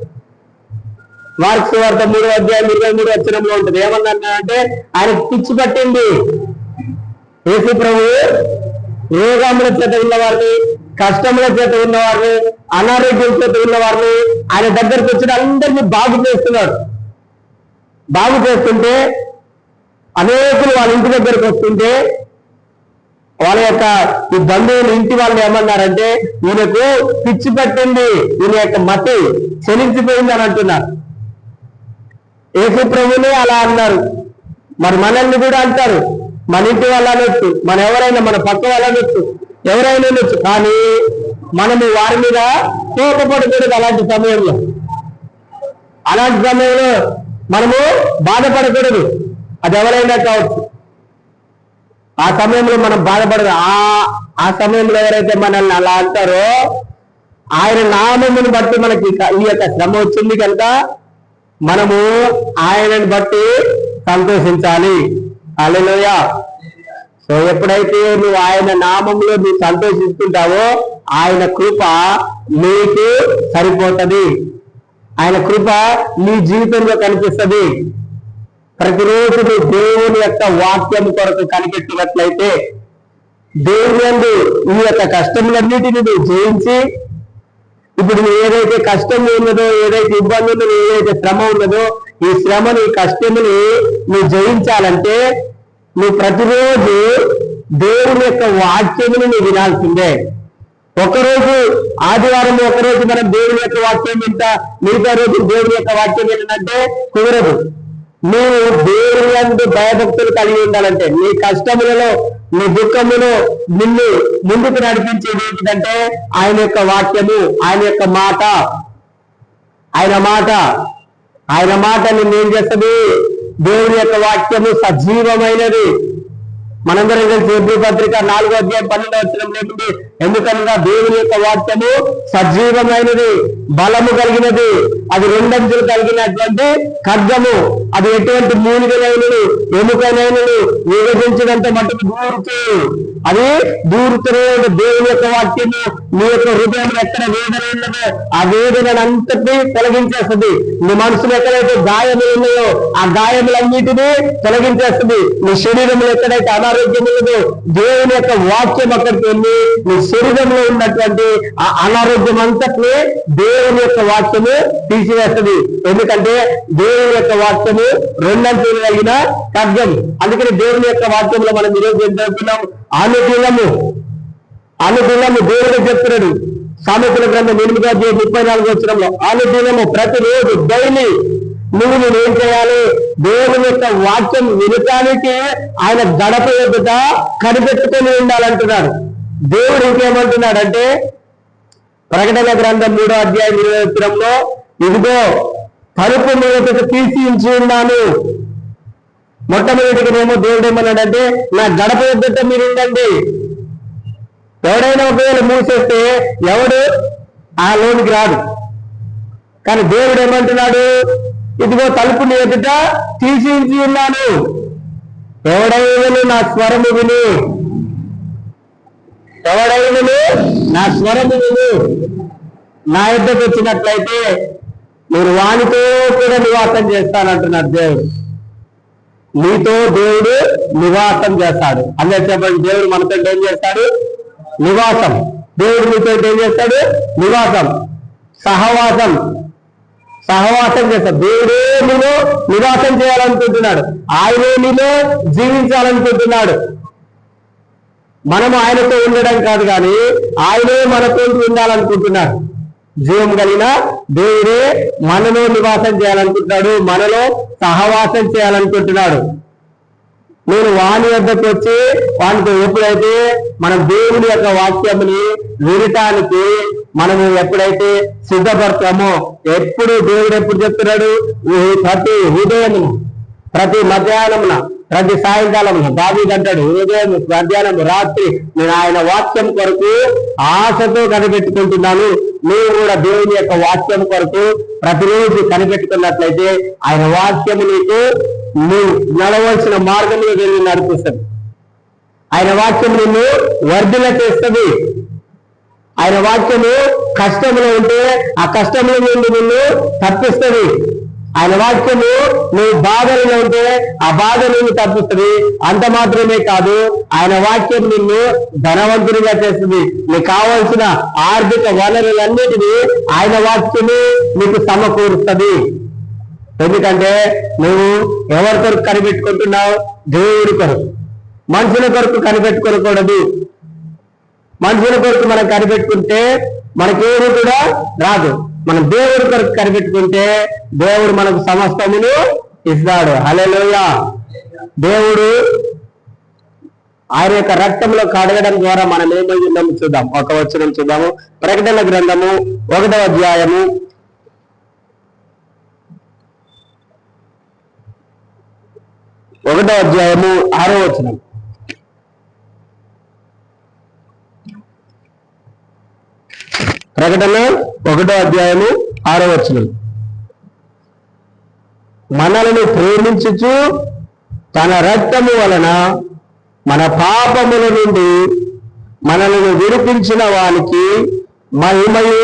మార్క్స్ వార్త 3:23 ఉంటుంది. ఏమన్నారంటే ఆయనకు పిచ్చి పట్టింది. యేసు ప్రభు రోగముల చేత ఉన్నవారిని, కష్టముల చేత ఉన్నవారిని, అనారోగ్యం చేత ఉన్నవారిని ఆయన దగ్గరికి వచ్చిన అందరినీ బాగు చేస్తున్నాడు. బాగు చేస్తుంటే అనేకులు వాళ్ళ ఇంటి దగ్గరికి వస్తుంటే వాళ్ళ యొక్క ఈ బంధువులు ఇంటి వాళ్ళు ఏమన్నారంటే ఈయనకు పిచ్చి పట్టింది, ఈయన యొక్క మతి చెలించిపోయింది అని అంటున్నారు. యేసు ప్రభునే అలా అన్నారు. మరి మనల్ని కూడా అంటారు, మన ఇంటి వాళ్ళు అనొచ్చు, మన ఎవరైనా మన పక్క వాళ్ళు అనొచ్చు, ఎవరైనా అనొచ్చు. కానీ మనము వారి మీద కోపపడకూడదు. అలాంటి సమయంలో మనము బాధపడకూడదు. అది ఎవరైనా కావచ్చు. ఆ సమయంలో మనం బాధపడదు. ఆ సమయంలో ఎవరైతే మనల్ని అలా అంటారో ఆయన నామమును బట్టి మనకి ఈ యొక్క శ్రమ వచ్చింది కనుక మనము ఆయనను బట్టి సంతోషించాలి. హల్లెలూయా. సో ఎప్పుడైతే నువ్వు ఆయన నామంలో నువ్వు సంతోషిస్తుంటావో ఆయన కృప నీకు సరిపోతుంది, ఆయన కృప నీ జీవితంలో కనిపిస్తుంది. ప్రతిరోజు నువ్వు దేవుని యొక్క వాక్యం కొరకు కనిపెట్టినట్లయితే, దేవుని యందు ఈ యొక్క కష్టములన్నిటిని నువ్వు జయించి, ఇప్పుడు నువ్వు ఏదైతే కష్టం ఉన్నదో, ఏదైతే ఇబ్బంది ఉన్నదో, ఏదైతే శ్రమ ఉన్నదో, ఈ శ్రమని కష్టముని నువ్వు జయించాలంటే నువ్వు ప్రతిరోజు దేవుని యొక్క వాక్యముని నువ్వు వినాల్సిందే. ఒకరోజు ఆదివారం ఒకరోజు మనం దేవుని యొక్క వాక్యం వింటా, మిగతా రోజు దేవుని యొక్క వాక్యం వినంటే కుదరదు. నీవు దేవుని యందు భయభక్తులు కలిగి ఉండాలంటే, నీ కష్టములలో నీ దుఃఖములో నిన్ను ముందుకు నడిపించేది ఏంటంటే ఆయన యొక్క వాక్యము, ఆయన యొక్క మాట. ఆయన మాట నిన్నేం చేస్తుంది? దేవుని యొక్క వాక్యము సజీవమైనది. మనందరం కలిసి హెబ్రీ పత్రిక 4వ అధ్యాయం 12వ వచనం లేకుంటే, ఎందుకనగా దేవుని యొక్క వాక్యము సజీవమైనది, బలము కలిగినది, అది రెండంచులు కలిగినటువంటి ఖడ్గము, అది ఎటువంటి మూలికలైనను ఎముకలైనను విభజించినంత మటుకు అది దూరుతూనే దేవుని యొక్క వాక్యము నీ యొక్క హృదయం ఎక్కడ వేదన ఉన్నదో ఆ వేదనంతటినీ తొలగించేస్తుంది. నీ మనసులో ఎక్కడైతే గాయములు ఉన్నాయో ఆ గాయములన్నిటినీ తొలగించేస్తుంది. నీ శరీరంలో ఎక్కడైతే అనారోగ్యం ఉన్నదో దేవుని యొక్క వాక్యం అక్కడికి వెళ్ళి నీ శరీరంలో ఉన్నటువంటి ఆ అనారోగ్యం అంతటినీ దేవుని యొక్క వాక్యము తీసివేస్తుంది. ఎందుకంటే దేవుని యొక్క వాక్యము రెండంచులు కలిగిన ఖడ్గం. అందుకని దేవుని యొక్క వాక్యంలో మనం ఈరోజు ఏం చదువుతున్నాం? అనుదినము దేవుడు చెప్తున్నాడు. సామెతల గ్రంథం 8వ అధ్యాయం 34వ వచనంలో అనుదినము, ప్రతిరోజు డైలీ నువ్వు నేనేం చేయాలి? దేవుని యొక్క వాక్యం వినటానికి ఆయన గడప ఎదుట కనిపెట్టుకొని ఉండాలంటున్నాడు. దేవుడు ఇంకేమంటున్నాడంటే ప్రకటన గ్రంథం 3వ అధ్యాయం 20వ వచనంలో, ఇదిగో తలుపు మీద తీసి ఉంచి ఉన్నాను. మొట్టమొదటిగానేమో దేవుడు ఏమన్నాడంటే నా గడప ఎదుట మీరు ఉండండి. ఎవడైనా ఒకవేళ మూసేస్తే ఎవడు ఆ లోనికి రాడు. కానీ దేవుడు ఏమంటున్నాడు? ఇదిగో తలుపుని ఎదుట తీసి ఉంచి ఉన్నాను, ఎవడైనా నా స్వరము విని, నా ఎద్దకు వచ్చినట్లయితే మీరు వానితో కూడా నివాసం చేస్తానంటున్నాడు దేవుడు. నీతో దేవుడు నివాసం చేస్తాడు. అందరూ చెప్పండి, దేవుడు మనతో ఏం చేస్తాడు? నివాసం. దేవుడు నీతో ఏం చేస్తాడు? నివాసం, సహవాసం చేస్తాడు. దేవుడే నీలో నివాసం చేయాలనుకుంటున్నాడు. ఆయనే నీలో జీవించాలనుకుంటున్నాడు. మనము ఆయనతో ఉండడం కాదు, కానీ ఆయనే మనతో ఉండాలనుకుంటున్నాడు. జీవం కలిగిన దేవుడే మనలో నివాసం చేయాలనుకుంటున్నాడు, మనలో సహవాసం చేయాలనుకుంటున్నాడు. నేను వాని వద్దకు వచ్చి వానితో ఎప్పుడైతే మనం దేవుని యొక్క వాక్యముని వినటానికి మనము ఎప్పుడైతే సిద్ధపడతామో, దేవుడు ఎప్పుడు చెప్తున్నాడు? ప్రతి ఉదయమున, ప్రతి మధ్యాహ్నమున, ప్రతి సాయంకాలమున దావీదు అంటాడు, ఉదయం, మధ్యాహ్నం, రాత్రి నేను ఆయన వాక్యం కొరకు ఆశతో కనిపెట్టుకుంటున్నాను. నువ్వు కూడా దేవుని యొక్క వాక్యం కొరకు ప్రతిరోజు కనిపెట్టుకున్నట్లయితే ఆయన వాక్యము నీకు నువ్వు నడవలసిన మార్గంలో వెళ్ళి నడిపిస్తుంది. ఆయన వాక్యం నిన్ను వర్ధిల్ల చేస్తుంది. ఆయన వాక్యము కష్టంలో ఉంటే ఆ కష్టంలో నుండి నిన్ను తప్పిస్తుంది. ఆయన వాక్యము నువ్వు బాధల్లో ఉంటే ఆ బాధ నిన్ను తప్పిస్తుంది. అంత మాత్రమే కాదు, ఆయన వాక్యం నిన్ను ధనవంతునిగా చేస్తుంది. నీకు కావలసిన ఆర్థిక వనరులన్నిటినీ ఆయన వాక్యము నీకు సమకూరుస్తుంది. ఎందుకంటే నువ్వు ఎవరి కొరకు కనిపెట్టుకుంటున్నావు? దేవుడి కొరకు. మనుషుల కొరకు కనిపెట్టుకోకూడదు. మనుషుల కొరకు మనం కనిపెట్టుకుంటే మనకేమీ కూడా రాదు. మనం దేవుడి కొరకు కనిపెట్టుకుంటే దేవుడు మనకు సమస్తమును ఇస్తాడు. హల్లెలూయా. దేవుడు ఆయన యొక్క రక్తంలో కడగడం ద్వారా మనం ఏమై ఉన్నాము చూద్దాం. ఒక వచనం చూద్దాము. ప్రకటన గ్రంథము 1వ అధ్యాయము 6వ వచనం. ప్రకటన 1వ అధ్యాయము 6వ వచనం. మనలను ప్రేమించుచు తన రక్తము వలన మన పాపముల నుండి మనలను విడిపించిన వానికి మహిమయు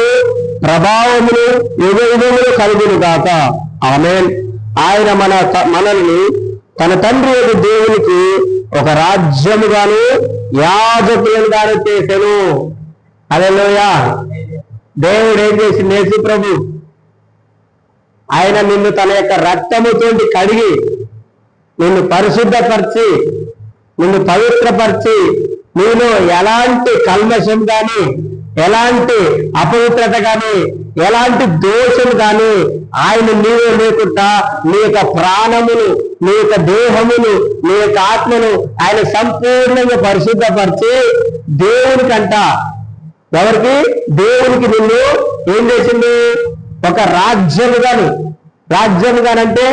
ప్రభావములు యుగయుగములు కలుగును గాక. ఆమేన్. ఆయన మనల్ని తన తండ్రి యొక్క దేవునికి ఒక రాజ్యముగాను యాజకులుగాను చేసెను. హల్లెలూయా. దేవుడు ఏం చేసింది? యేసు ప్రభు ఆయన నిన్ను తన యొక్క రక్తముతోటి కడిగి నిన్ను పరిశుద్ధపరిచి నిన్ను పవిత్రపరిచి నీలో ఎలాంటి కల్మషం కానీ ఎలాంటి అపవిత్రత కానీ ఎలాంటి దోషం కానీ ఆయన నీవే లేకుండా నీ యొక్క ప్రాణమును నీ యొక్క దేహమును నీ యొక్క ఆత్మను ఆయన సంపూర్ణంగా పరిశుద్ధపరిచి దేవునికంట ఎవరికి? దేవునికి నిన్ను ఏం చేసింది? ఒక రాజ్యముగానంటే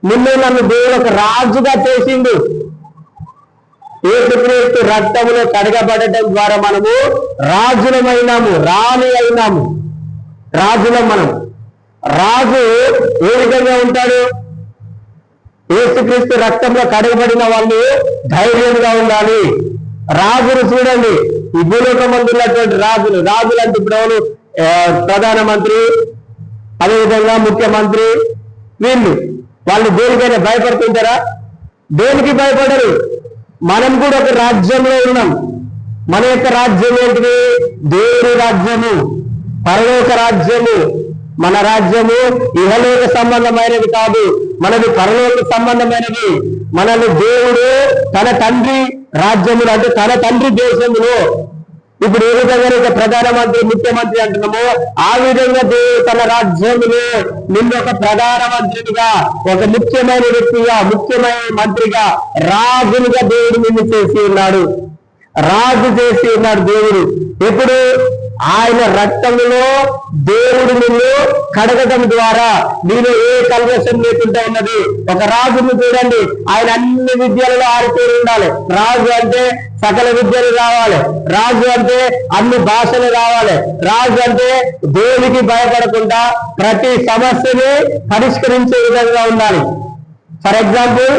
నిన్ను నన్ను దేవుడు ఒక రాజుగా చేసిండు. యేసుక్రీస్తు రక్తములో కడగబడటం ద్వారా మనము రాజులమైనాము, రాణి అయినాము, రాజులం మనం. రాజు ఏ విధంగా ఉంటాడు? యేసుక్రీస్తు రక్తంలో కడగబడిన వాళ్ళు ధైర్యంగా ఉండాలి. రాజులు చూడండి, ఈ భూలోకం ఉన్నటువంటి రాజులు అంటే ఇప్పుడు ప్రధానమంత్రి, అదేవిధంగా ముఖ్యమంత్రి, వాళ్ళు దేనికైనా భయపడుతుంటారా? దేనికి భయపడరు. మనం కూడా ఒక రాజ్యంలో ఉన్నాం. మన యొక్క రాజ్యం ఏంటిది? దేవుని రాజ్యము, పరలోక రాజ్యము. మన రాజ్యము ఇహలోక సంబంధమైనది కాదు, మనది పరలోక సంబంధమైనది. మనల్ని దేవుడు తన తండ్రి రాజ్యములు అంటే తన తండ్రి దేశములో ఇప్పుడు ఏ విధంగా ప్రధానమంత్రి ముఖ్యమంత్రి అంటున్నామో ఆ విధంగా దేవుడు తన రాజ్యములో నిన్ను ఒక ప్రధానమంత్రిగా, ఒక ముఖ్యమైన వ్యక్తిగా, ముఖ్యమైన మంత్రిగా, రాజులుగా దేవుడు నిన్ను చేసి ఉన్నాడు. రాజు చేసి ఉన్నాడు దేవుడు. ఎప్పుడు? ఆయన రక్తములో దేవుడు నిన్ను కడగడం ద్వారా నీలో ఏ కల్మషం లేకుండా ఉన్నది. ఒక రాజును చూడండి, ఆయన అన్ని విద్యలలో ఆరితేరి ఉండాలి. రాజు అంటే సకల విద్యలు రావాలి, రాజు అంటే అన్ని భాషలు రావాలి, రాజు అంటే దేవునికి భయపడకుండా ప్రతి సమస్యని పరిష్కరించే విధంగా ఉండాలి. ఫర్ ఎగ్జాంపుల్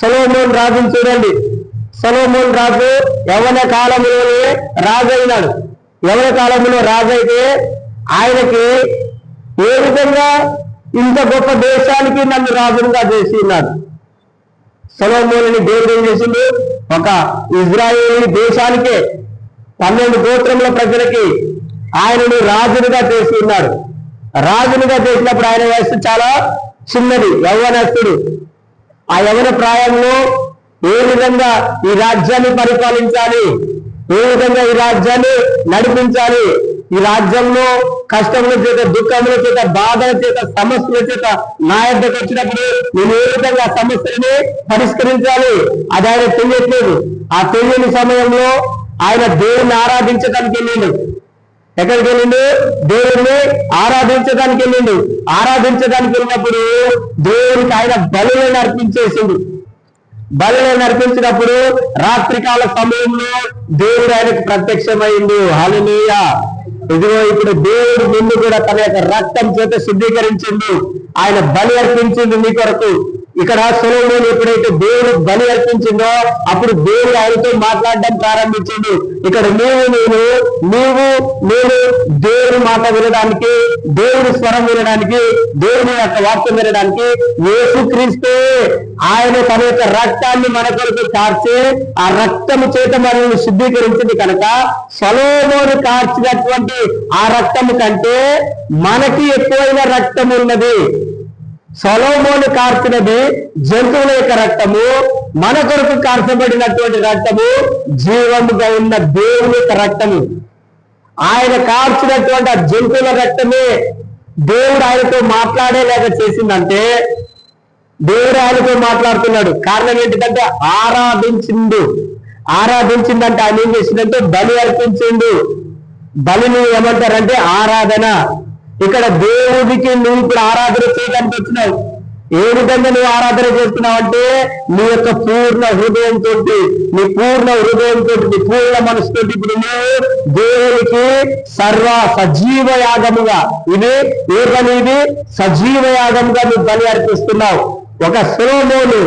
సొలొమోను రాజును చూడండి. సొలొమోను రాజు యవ్వన కాలంలోనే రాజు అయినాడు. యవ్వన కాలంలో రాజు అయితే ఆయనకి ఏ విధంగా ఇంత గొప్ప దేశానికి నన్ను రాజుగా చేసి ఉన్నాడు. సొలొమోనుని దేవుడు ఏం చేసిండు? ఒక ఇజ్రాయేలీ దేశానికే 12 గోత్రముల ప్రజలకి ఆయనను రాజునిగా చేసి ఉన్నాడు. రాజునిగా చేసినప్పుడు ఆయన వయస్సు చాలా చిన్నది, యవ్వనస్తుడు. ఆ యవ్వన ప్రాయంలో ఏ విధంగా ఈ రాజ్యాన్ని పరిపాలించాలి, ఏ విధంగా ఈ రాజ్యాన్ని నడిపించాలి, ఈ రాజ్యంలో కష్టముల చేత, దుఃఖముల చేత, బాధల చేత, సమస్యల చేత నా యొద్దకు వచ్చినప్పుడు నేను ఏ విధంగా సమస్యని పరిష్కరించాలి అది ఆయన తెలియట్లేదు. ఆ తెలియని సమయంలో ఆయన దేవుణ్ణి ఆరాధించడానికి వెళ్ళిండు. ఎక్కడికి వెళ్ళిండు? దేవుణ్ణి ఆరాధించడానికి వెళ్ళిండు. ఆరాధించడానికి వెళ్ళినప్పుడు దేవునికి ఆయన బలులను అర్పించేసిండు. బలులను అర్పించినప్పుడు రాత్రికాల సమయంలో దేవుడు ఆయనకు ప్రత్యక్షమైండు. హల్లెలూయా. ఇదిగో ఇప్పుడు దేవుడు నిన్ను కూడా తన యొక్క రక్తం చేత శుద్ధీకరించిండు. ఆయన బలి అర్పించిండు నీ కొరకు. ఇక్కడ సొలొమోను ఎప్పుడైతే దేవుడు బలి అర్పించిందో అప్పుడు దేవుడు ఆయనతో మాట్లాడడం ప్రారంభించిండు. ఇక్కడ నేను దేవుని మాట వినడానికి, దేవుని స్వరం వినడానికి, దేవుని యొక్క వాక్యం వినడానికి యేసుక్రీస్తే ఆయన తన యొక్క రక్తాన్ని మన కొరకు కార్చి ఆ రక్తము చేత మనల్ని శుద్ధీకరించింది కనుక సొలొమోను కార్చినటువంటి ఆ రక్తము కంటే మనకి ఎక్కువైన రక్తం ఉన్నది. సొలొమోను కార్చినది జంతువుల యొక్క రక్తము, మన కొరకు కార్చబడినటువంటి రక్తము జీవముగా ఉన్న దేవుని యొక్క రక్తము. ఆయన కార్చినటువంటి ఆ జంతువుల రక్తమే దేవుడు ఆయనతో మాట్లాడేలాగా చేసిందంటే దేవుడు ఆయనతో మాట్లాడుతున్నాడు. కారణం ఏంటిదంటే ఆరాధించిందంటే ఆయన ఏం చేసిందంటే బలి అర్పించిండు. బలిని ఏమంటారంటే ఆరాధన. ఇక్కడ దేవుడికి నువ్వు ఇప్పుడు ఆరాధన చేయడానికి వచ్చినావు. ఏ విధంగా నువ్వు ఆరాధన చేస్తున్నావు అంటే నీ యొక్క పూర్ణ హృదయంతో, నీ పూర్ణ మనసుతో ఇప్పుడు నువ్వు దేవునికి సజీవ యాగముగా, ఇది ఏ పని? ఇది సజీవ యాగముగా నువ్వు బలి అర్పిస్తున్నావు. ఒక సొలొమోను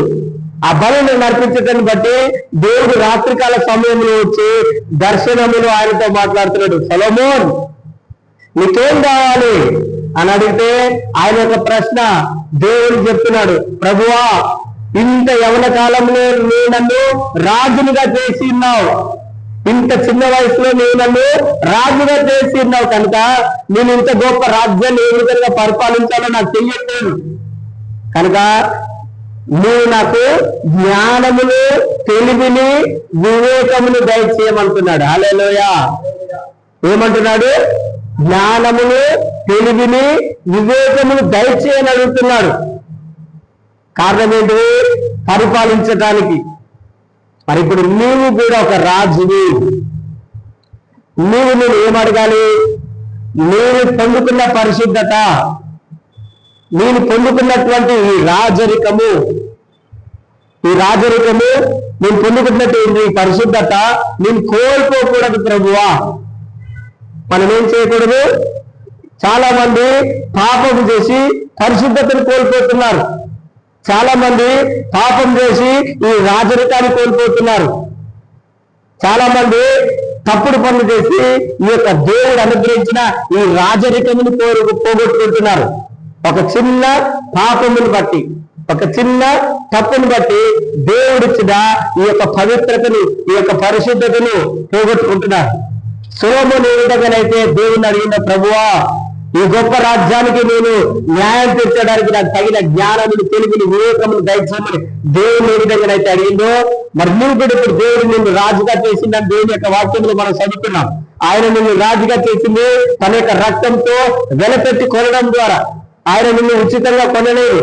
ఆ బలిని నడిపించడాన్ని బట్టి దేవుడు రాత్రికాల సమయంలో వచ్చి దర్శనములు ఆయనతో మాట్లాడుతున్నాడు. సొలొమోన్ నీకేం కావాలి అని అడిగితే ఆయన ఒక ప్రశ్న దేవుడు చెప్తున్నాడు, ప్రభువా ఇంత యవ్వన కాలంలో నువ్వు నన్ను రాజునిగా చేసి ఉన్నావు, ఇంత చిన్న వయసులో నీవు నన్ను రాజుగా చేసి ఉన్నావు కనుక నేను ఇంత గొప్ప రాజ్యాన్ని ఏ విధంగా పరిపాలించాలో నాకు తెలియట్లేదు కనుక నువ్వు నాకు జ్ఞానమును, తెలివిని, వివేకమును దయచేయమంటున్నాడు. హల్లెలూయా. ఏమంటున్నాడు? జ్ఞానమును, తెలివిని, వివేకమును దయచేయని అడుగుతున్నాడు. కారణం ఏంటి? పరిపాలించడానికి. మరి ఇప్పుడు నీవు కూడా ఒక రాజువి. నేను ఏమడగాలి? నేను పొందుకున్న పరిశుద్ధత, నేను పొందుకున్నటువంటి ఈ రాజరికము నేను పొందుకున్నటువంటి ఈ పరిశుద్ధత నేను కోల్పోకూడదు ప్రభువా. మనం ఏం చేయకూడదు? చాలా మంది పాపం చేసి పరిశుద్ధతను కోల్పోతున్నారు. చాలా మంది పాపం చేసి ఈ రాజరికాన్ని కోల్పోతున్నారు. చాలా మంది తప్పుడు పనులు చేసి ఈ యొక్క దేవుడు అనుగ్రహించిన ఈ రాజరికమును పోగొట్టుకుంటున్నారు. ఒక చిన్న పాపమును బట్టి, ఒక చిన్న తప్పును బట్టి దేవుడిచ్చిన ఈ యొక్క పవిత్రతను, ఈ యొక్క పరిశుద్ధతను పోగొట్టుకుంటున్నారు. సొలొమోను ఏ విధంగానైతే దేవుని అడిగిన ప్రభువా, ఈ గొప్ప రాజ్యానికి నేను న్యాయం తీర్చడానికి నాకు తగిన జ్ఞానమును, తెలివిని, వివేకమును దయచేయమని దేవుని ఏ విధంగానైతే అడిగిందో, మరి నువ్వు కూడా ఇప్పుడు దేవుడు నిన్ను రాజుగా చేసిందని దేవుని యొక్క వాక్యంలో మనం చదువుతున్నాం. ఆయన నిన్ను రాజుగా చేసింది తన యొక్క రక్తంతో వెలపెట్టి కొనడం ద్వారా. ఆయన నిన్ను ఉచితంగా కొనలేదు.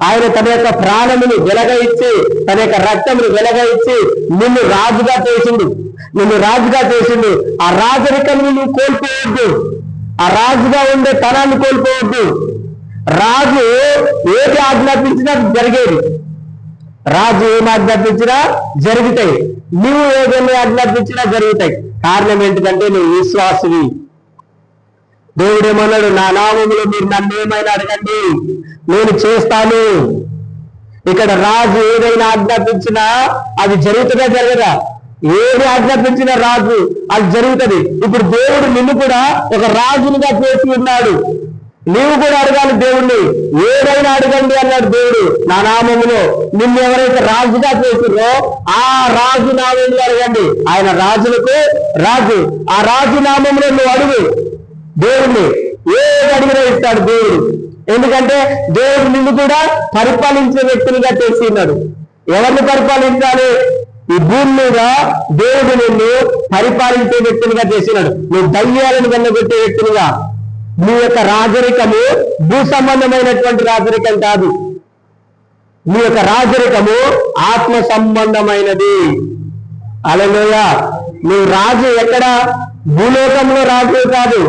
ఆయన తన యొక్క ప్రాణమును వెలగ ఇచ్చి, తన యొక్క రక్తమును వెలగ ఇచ్చి నిన్ను రాజుగా చేసిండు. ఆ రాజరికం నువ్వు కోల్పోవద్దు. ఆ రాజుగా ఉండే తనాన్ని కోల్పోవద్దు. రాజు ఏది ఆజ్ఞాపించినా జరిగేది. రాజు ఏం ఆజ్ఞాపించినా జరుగుతాయి. నువ్వు ఏదైనా ఆజ్ఞాపించినా జరుగుతాయి. కారణం ఏంటిదంటే నువ్వు విశ్వాసివి. దేవుడేమన్నాడు? నా నామములో మీరు నన్ను ఏమైనా అడగండి, నేను చేస్తాను. ఇక్కడ రాజు ఏదైనా ఆజ్ఞాపించినా అది జరుగుతుందా జరగదా? ఏది ఆజ్ఞాపించిన రాజు అది జరుగుతుంది. ఇప్పుడు దేవుడు నిన్ను కూడా ఒక రాజునిగా చేసి ఉన్నాడు. నీవు కూడా అడగాలి దేవుణ్ణి. ఏదైనా అడగండి అన్నాడు దేవుడు. నా నామములో నిన్ను ఎవరైతే రాజుగా చేసిందో ఆ రాజు నామములో అడగండి. ఆయన రాజులకు రాజు. ఆ రాజు నామములో నువ్వు అడుగు దేవుణ్ణి. ఏది అడిగినా ఇస్తాడు దేవుడు. ఎందుకంటే దేవుడు నిన్ను కూడా పరిపాలించే వ్యక్తులుగా చేసి ఉన్నాడు. ఎవరిని పరిపాలించాలి? ఈ భూమి మీద దేవుడు నిన్ను పరిపాలించే వ్యక్తులుగా చేసినాడు. నువ్వు దయ్యాలను వెళ్ళగొట్టే వ్యక్తులుగా. నీ యొక్క రాజరికము భూ సంబంధమైనటువంటి రాజరికం కాదు. నీ యొక్క రాజరికము ఆత్మ సంబంధమైనది. హల్లెలూయా. నువ్వు రాజు ఎక్కడ? భూలోకంలో రాజు కాదు.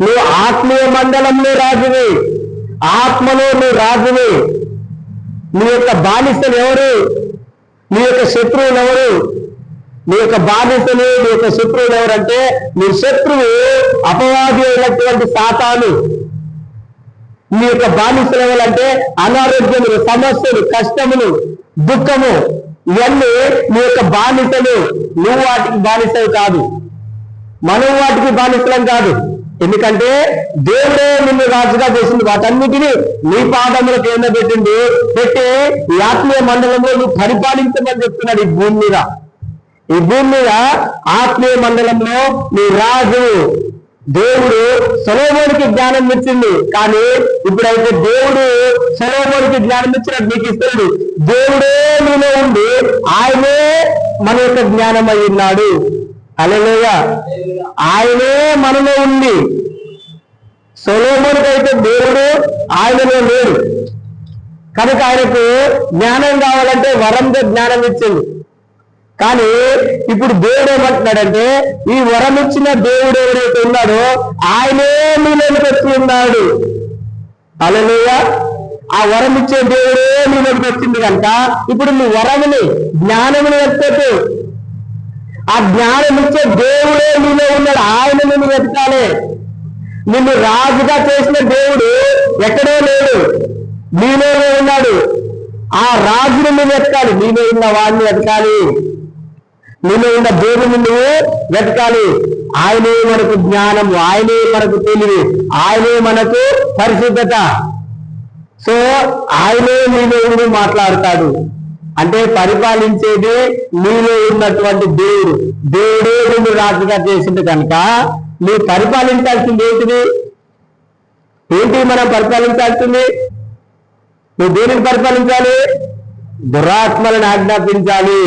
నువ్వు ఆత్మీయ మండలంలో రాజువి. ఆత్మలో నువ్వు రాజువి. నీ యొక్క బానిసలు ఎవరు? నీ యొక్క శత్రువులు ఎవరు? నీ యొక్క బానిసలు, నీ యొక్క శత్రువులు ఎవరంటే నీ శత్రువు అపవాది అయినటువంటి సాతాను. నీ యొక్క బానిసలు ఎవరంటే అనారోగ్యములు, సమస్యలు, కష్టములు, దుఃఖము, ఇవన్నీ నీ యొక్క బానిసలు. నువ్వు వాటికి బానిసలు కాదు. మనం వాటికి బానిసలం కాదు. ఎందుకంటే దేవుడే నిన్ను రాజుగా చేసింది. వాటన్నిటినీ నీ పాదముల కేంద్ర పెట్టి ఈ ఆత్మీయ మండలంలో నువ్వు పరిపాలించమని చెప్తున్నాడు. ఈ భూమి మీద ఆత్మీయ మండలంలో నీ రాజు. దేవుడు సొలొమోనుకి జ్ఞానం ఇచ్చింది. కానీ ఇప్పుడైతే దేవుడు సొలొమోనుకి జ్ఞానం ఇచ్చినట్టు నీకు ఇస్తున్నాడు. దేవుడే నీలో ఉండి ఆయనే మన యొక్క జ్ఞానం అయి ఉన్నాడు. హల్లెలూయా. ఆయనే మనలో ఉంది. సొలొమోనుకి అయితే దేవుడు ఆయనలో లేడు కనుక ఆయనకు జ్ఞానం కావాలంటే వరంతో జ్ఞానం ఇచ్చింది. కానీ ఇప్పుడు దేవుడు ఏమంటున్నాడంటే ఈ వరం ఇచ్చిన దేవుడు ఎవరైతే ఉన్నాడో ఆయనే నీలోకి వచ్చి ఉన్నాడు. హల్లెలూయా. ఆ వరం ఇచ్చే దేవుడే నీలోకి వచ్చింది కనుక ఇప్పుడు నీ వరముని, జ్ఞానముని వెతకట్టు. ఆ జ్ఞానం ఇచ్చే దేవుడే నీలో ఉన్నాడు. ఆయన నిన్ను వెతకాలి. నిన్ను రాజుగా చేసిన దేవుడు ఎక్కడో లేడు, నీలోనే ఉన్నాడు. ఆ రాజుని నువ్వు వెతకాలి. నీలో ఉన్న వాడిని వెతకాలి. నీలో ఉన్న దేవుని నువ్వు వెతకాలి. ఆయనే మనకు జ్ఞానము, ఆయనే మనకు తెలివి, ఆయనే మనకు పరిశుద్ధత. సో ఆయనే నీలో ఉండి మాట్లాడతాడు. అంటే పరిపాలించేది నీలో ఉన్నటువంటి దేవుడు. దేవుడే నిన్ను రాజుగా చేసింది కనుక నువ్వు పరిపాలించాల్సింది ఏంటిది? మనం పరిపాలించాల్సింది? నువ్వు దేనిని పరిపాలించాలి? దురాత్మలను ఆజ్ఞాపించాలి,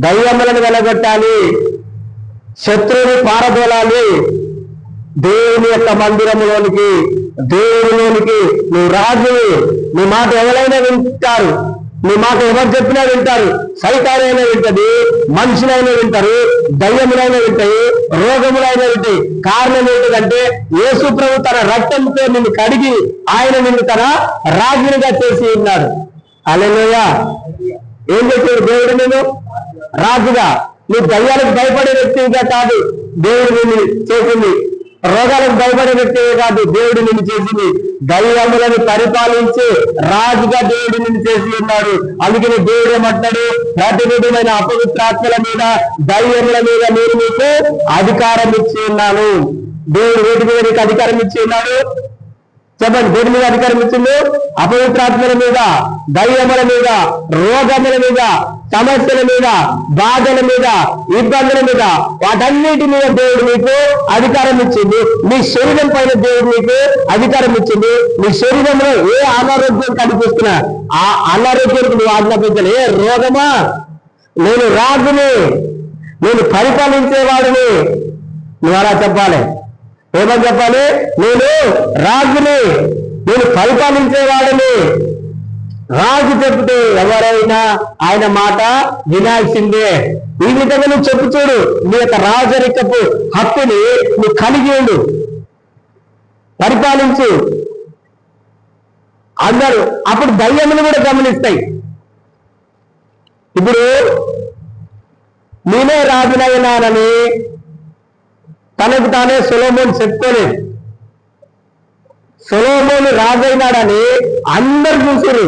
దయ్యములను వెలగొట్టాలి, శత్రువుని పారదోలాలి. దేవుని యొక్క మందిరములోనికి, దేవునిలోనికి నువ్వు రాజు. నీ మాట ఎవరైనా వింటారు, నీ మాట ఎవరు చెప్పినా వింటారు. సైతానైనా వింటది, మనుషులైనా వింటారు, దయ్యములైనా వింటాయి, రోగములైనా వింటాయి. కారణం ఏంటంటే యేసు ప్రభు తన రక్తంతో నిన్ను కడిగి ఆయన నిన్ను తన రాజునిగా చేసి ఉన్నాడు. హల్లెలూయా. ఏం చేశాడు దేవుడు? నేను రాజుగా. నువ్వు దయ్యాలకు భయపడే వ్యక్తిగా కాదు దేవుడు నిన్ను చేసింది, రోగాలకు భయపడే వ్యక్తిగా కాదు దేవుడు నిన్ను చేసింది, దయ్యములను పరిపాలించి రాజుగా దేవుడు నిన్ను చేసి ఉన్నాడు. అందుకని దేవుడు ఏమంటాడు? ప్రతి విధమైన అపవిత్రాత్మల మీద, దయ్యముల మీద నేను మీకు అధికారం ఇచ్చి ఉన్నాను. దేవుడు వేటి మీద నీకు అధికారం ఇచ్చి ఉన్నాడు? చెప్పండి, దేని మీద అధికారం ఇచ్చింది? అపవిత్రాత్మల మీద, దయ్యముల మీద, రోగముల మీద, సమస్యల మీద, బాధల మీద, ఇబ్బందుల మీద, వాటన్నిటి మీద దేవుడు మీకు అధికారం ఇచ్చింది. మీ శరీరం పైన దేవుడు మీకు అధికారం ఇచ్చింది. మీ శరీరంలో ఏ అనారోగ్యం కనిపిస్తున్నా ఆ అనారోగ్యానికి నువ్వు ఆజ్ఞాపించాలి. ఏ రోగమా? నేను రాజుని, నేను పరిపాలించేవాడిని. నువ్వు అలా చెప్పాలి. ఏమని చెప్పాలి? నేను రాజుని, నేను పరిపాలించేవాడిని. రాజు చెప్తే ఎవరైనా ఆయన మాట వినాల్సిందే. ఈ విధంగా నువ్వు చెప్పు చూడు. నీ యొక్క రాజరికపు హక్కుని నువ్వు కలిగి ఉండు, పరిపాలించు. అందరూ అప్పుడు దయ్యములు కూడా గమనిస్తాయి. ఇప్పుడు నేనే రాజునైనానని తనకు తానే సొలొమోను చెప్పుకోలేదు. సొలొమోను రాజైనాడని అందరు చూసారు.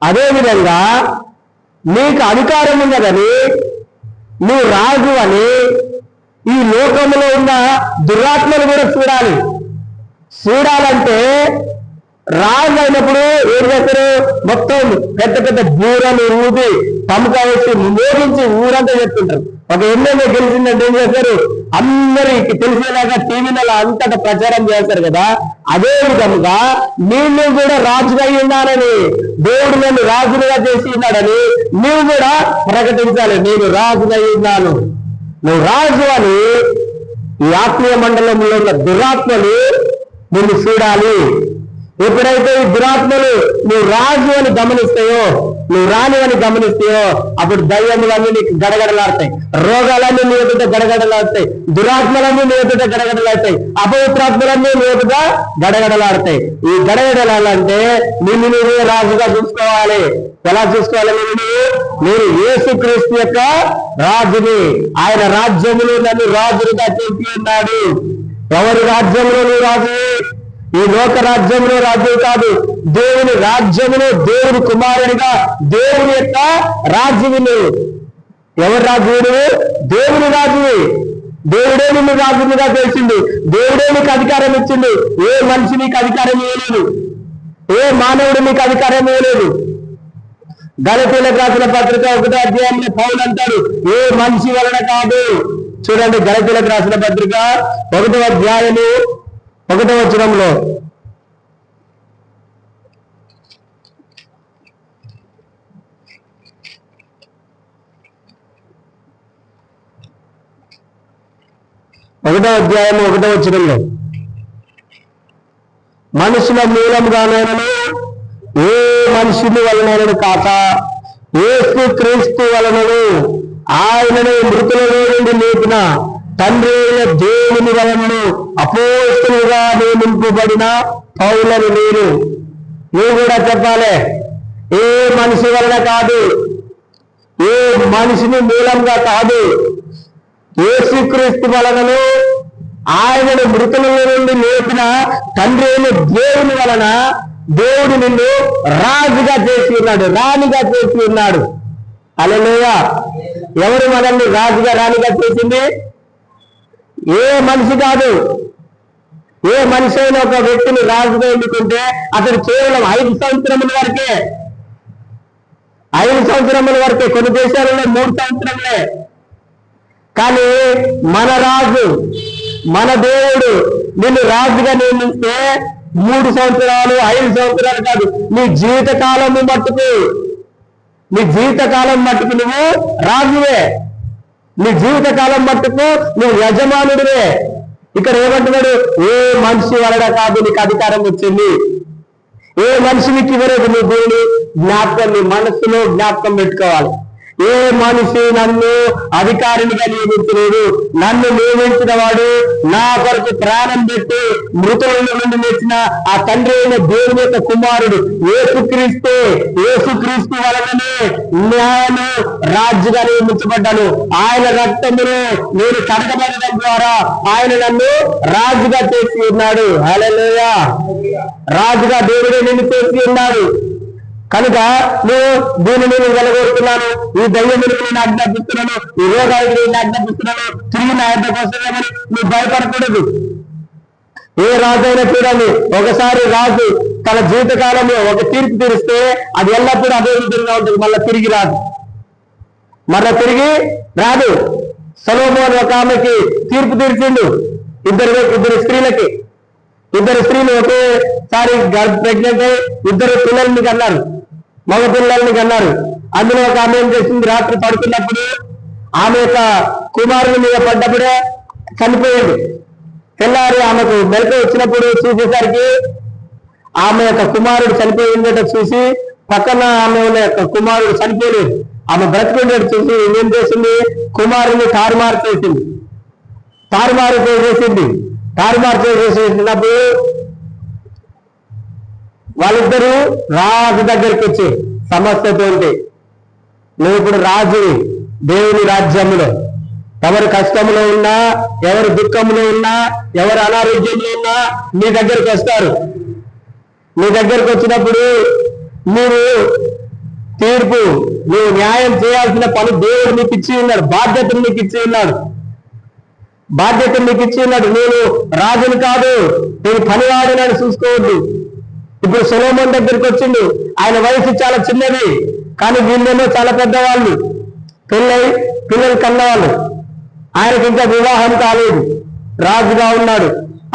అదేవిధంగా నీకు అధికారం ఉన్నదని, నువ్వు రాజు అని ఈ లోకంలో ఉన్న దురాత్మలు కూడా చూడాలి. చూడాలంటే రాజు అయినప్పుడు ఏం చేస్తారు? మొత్తం పెద్ద పెద్ద బూరలు ఊది తమక వేసి మోగించి ఊరంతా చెప్తుంటారు. ఒక ఎమ్మెల్యే గెలిచిందంటే ఏం చేస్తారు? అందరికి తెలిసేలాగా టీవీలలో అంతటా ప్రచారం చేస్తారు కదా. అదే విధంగా నేను కూడా రాజుగా ఉన్నానని, దేవుడు నన్ను రాజుగా చేసి ఉన్నాడని నువ్వు కూడా ప్రకటించాలి. నేను రాజుగా ఉన్నాను, నువ్వు రాజు అని. ఈ ఆత్మీయ మండలంలో ఉన్న దురాత్మలు నిన్ను చూడాలి. ఎప్పుడైతే ఈ దురాత్మలు నువ్వు రాజు అని గమనిస్తాయో, నువ్వు రాని అని గమనిస్తాయో, అప్పుడు దయ్యములన్నీ నీకు గడగడలాడతాయి, రోగాలన్నీ నీ ఎదుట గడగడలాడతాయి, దురాత్మలన్నీ నీ ఎదుట గడగడలాడతాయి, అపవిత్రాత్మలన్నీ నీ ఎదుట గడగడలాడతాయి. ఈ గడగడలాలంటే నిన్ను నువ్వు రాజుగా చూసుకోవాలి. ఎలా చూసుకోవాలి? నేను యేసుక్రీస్తు యొక్క రాజుని, ఆయన రాజ్యములు నన్ను రాజునిగా చేసి ఉన్నాడు. ఎవరి రాజ్యంలో నువ్వు రాజు? ఈ లోక రాజ్యంలో రాజు కాదు, దేవుని రాజ్యములో దేవుని కుమారుడిగా దేవుని యొక్క రాజువులు. ఎవరు రాజువుడు? దేవుని రాజువి. దేవుడే నిన్ను రాజునిగా చేసింది, దేవుడే నీకు అధికారం ఇచ్చింది. ఏ మనిషి నీకు అధికారం ఇవ్వలేదు, ఏ మానవుడు నీకు అధికారం ఇవ్వలేదు. గలతీయులకు రాసిన పత్రిక 1వ అధ్యాయంలో పౌలు అంటాడు, ఏ మనిషి వలన కాదు. చూడండి, గలతీయులకు రాసిన పత్రిక 1వ అధ్యాయము 1వ వచనంలో, మనుషుల మూలంగానైనను ఏ మనుషుని వలనైనను కాక యేసు క్రీస్తు వలనను ఆయనను మృతులలో నుండి లేపిన తండ్రి అయిన దేవుని వలనను అపోస్తలుగా నియమింపబడిన పౌలను నేను. నువ్వు కూడా చెప్పాలి, ఏ మనిషి వలన కాదు, ఏ మనిషిని మూలంగా కాదు, యేసుక్రీస్తు వలనను ఆయనను మృతులలో నుండి లేపిన తండ్రి అయిన దేవుని వలన దేవుడు నిన్ను రాజుగా చేసి ఉన్నాడు, రాణిగా చేసి ఉన్నాడు. హల్లెలూయా. ఎవరు మనల్ని రాజుగా రాణిగా చేసింది? ఏ మనిషి కాదు. ఏ మనిషి అయినా ఒక వ్యక్తిని రాజుగా ఎన్నుకుంటే అతడు కేవలం 5 సంవత్సరముల వరకే. 5 సంవత్సరముల వరకే, కొన్ని దేశాలలో 3 సంవత్సరములే. కానీ మన రాజు, మన దేవుడు నిన్ను రాజుగా నియమిస్తే 3 సంవత్సరాలు 5 సంవత్సరాలు కాదు, నీ జీవితకాలం మట్టుకు, నీ జీవితకాలం మట్టుకు నువ్వు రాజువే, నీ జీవితకాలం మట్టుకు నువ్వు యజమానుడివే. ఇక్కడ ఏమంటున్నాడు? ఏ మనిషి వలన కాదు నీకు అధికారం వచ్చింది, ఏ మనిషి నీకు ఇవ్వలేదు. నీ దేవుని జ్ఞాపకం, నీ మనస్సులో జ్ఞాపకం పెట్టుకోవాలి. ఏ మనిషి నన్ను అధికారినిగా నియమించలేదు, నన్ను నియమించిన వాడు నా కొరకు ప్రాణం పెట్టి మృతుల నుండి లేచిన ఆ తండ్రి అయిన దేవుని యొక్క కుమారుడు యేసుక్రీస్తు. యేసుక్రీస్తు వలననే నేను రాజుగా నియమించబడ్డాను. ఆయన రక్తమును నేను కడగబడడం ద్వారా ఆయన నన్ను రాజుగా చేసి ఉన్నాడు. హల్లెలూయా! రాజుగా దేవుడే నిన్ను చేసి ఉన్నాడు. కనుక నువ్వు దీన్ని నేను వెలగొడుతున్నాను, ఈ దయ్యములకు నేను ఆజ్ఞాపిస్తున్నాను, ఈ రోగాలకు నేను ఆజ్ఞాపిస్తున్నాను, తిరిగి నా యొద్దకు వస్తున్నామని నువ్వు భయపడకూడదు. ఏ రాజు అయినా చూడండి, ఒకసారి రాజు తన జీవితకాలంలో ఒక తీర్పు తీరిస్తే అది ఎల్లప్పుడూ అదే విధంగా ఉంటుంది, మళ్ళీ తిరిగి రాదు. సొలొమోను ఒక ఆమెకి తీర్పు తీర్చిండు, ఇద్దరు స్త్రీలకి. ఇద్దరు స్త్రీలు ఒకేసారి ప్రెగ్నెంట్ అయి 2 పిల్లల్ని కన్నారు, మగ పిల్లల్ని కన్నారు. అందులో ఒక ఆమె ఏం చేసింది, రాత్రి పడుకున్నప్పుడు ఆమె యొక్క కుమారుని మీద పడ్డప్పుడే చనిపోయింది. తెల్లారి ఆమెకు మెలకు వచ్చినప్పుడు చూసేసరికి ఆమె యొక్క కుమారుడు చనిపోయిందట చూసి, పక్కన ఆమె యొక్క కుమారుడు చనిపోలేదు, ఆమె బ్రతికుండేది చూసి ఏం చేసింది, కుమారుని తారుమారు చేసింది. తారుమారు చేసేసినప్పుడు వాళ్ళిద్దరూ రాజు దగ్గరికి వచ్చి సమస్యతో ఉంటే, నువ్వు ఇప్పుడు రాజువి దేవుని రాజ్యంలో, ఎవరు కష్టంలో ఉన్నా, ఎవరు దుఃఖంలో ఉన్నా, ఎవరు అనారోగ్యంలో ఉన్నా నీ దగ్గరికి వస్తారు. నీ దగ్గరికి వచ్చినప్పుడు నువ్వు న్యాయం చేయాల్సిన పని దేవుడు నీకు ఇచ్చి ఉన్నాడు, బాధ్యతను నీకు ఇచ్చి ఉన్నాడు. నేను రాజుని కాదు, నేను పనివాడినని చూసుకోవద్దు. ఇప్పుడు సొలొమోను దగ్గరికి వచ్చిండు, ఆయన వయసు చాలా చిన్నది, కానీ వీళ్ళేమో చాలా పెద్దవాళ్ళు, పిల్లలు కన్నవాళ్ళు. ఆయనకి ఇంకా వివాహం కాలేదు, రాజుగా ఉన్నాడు.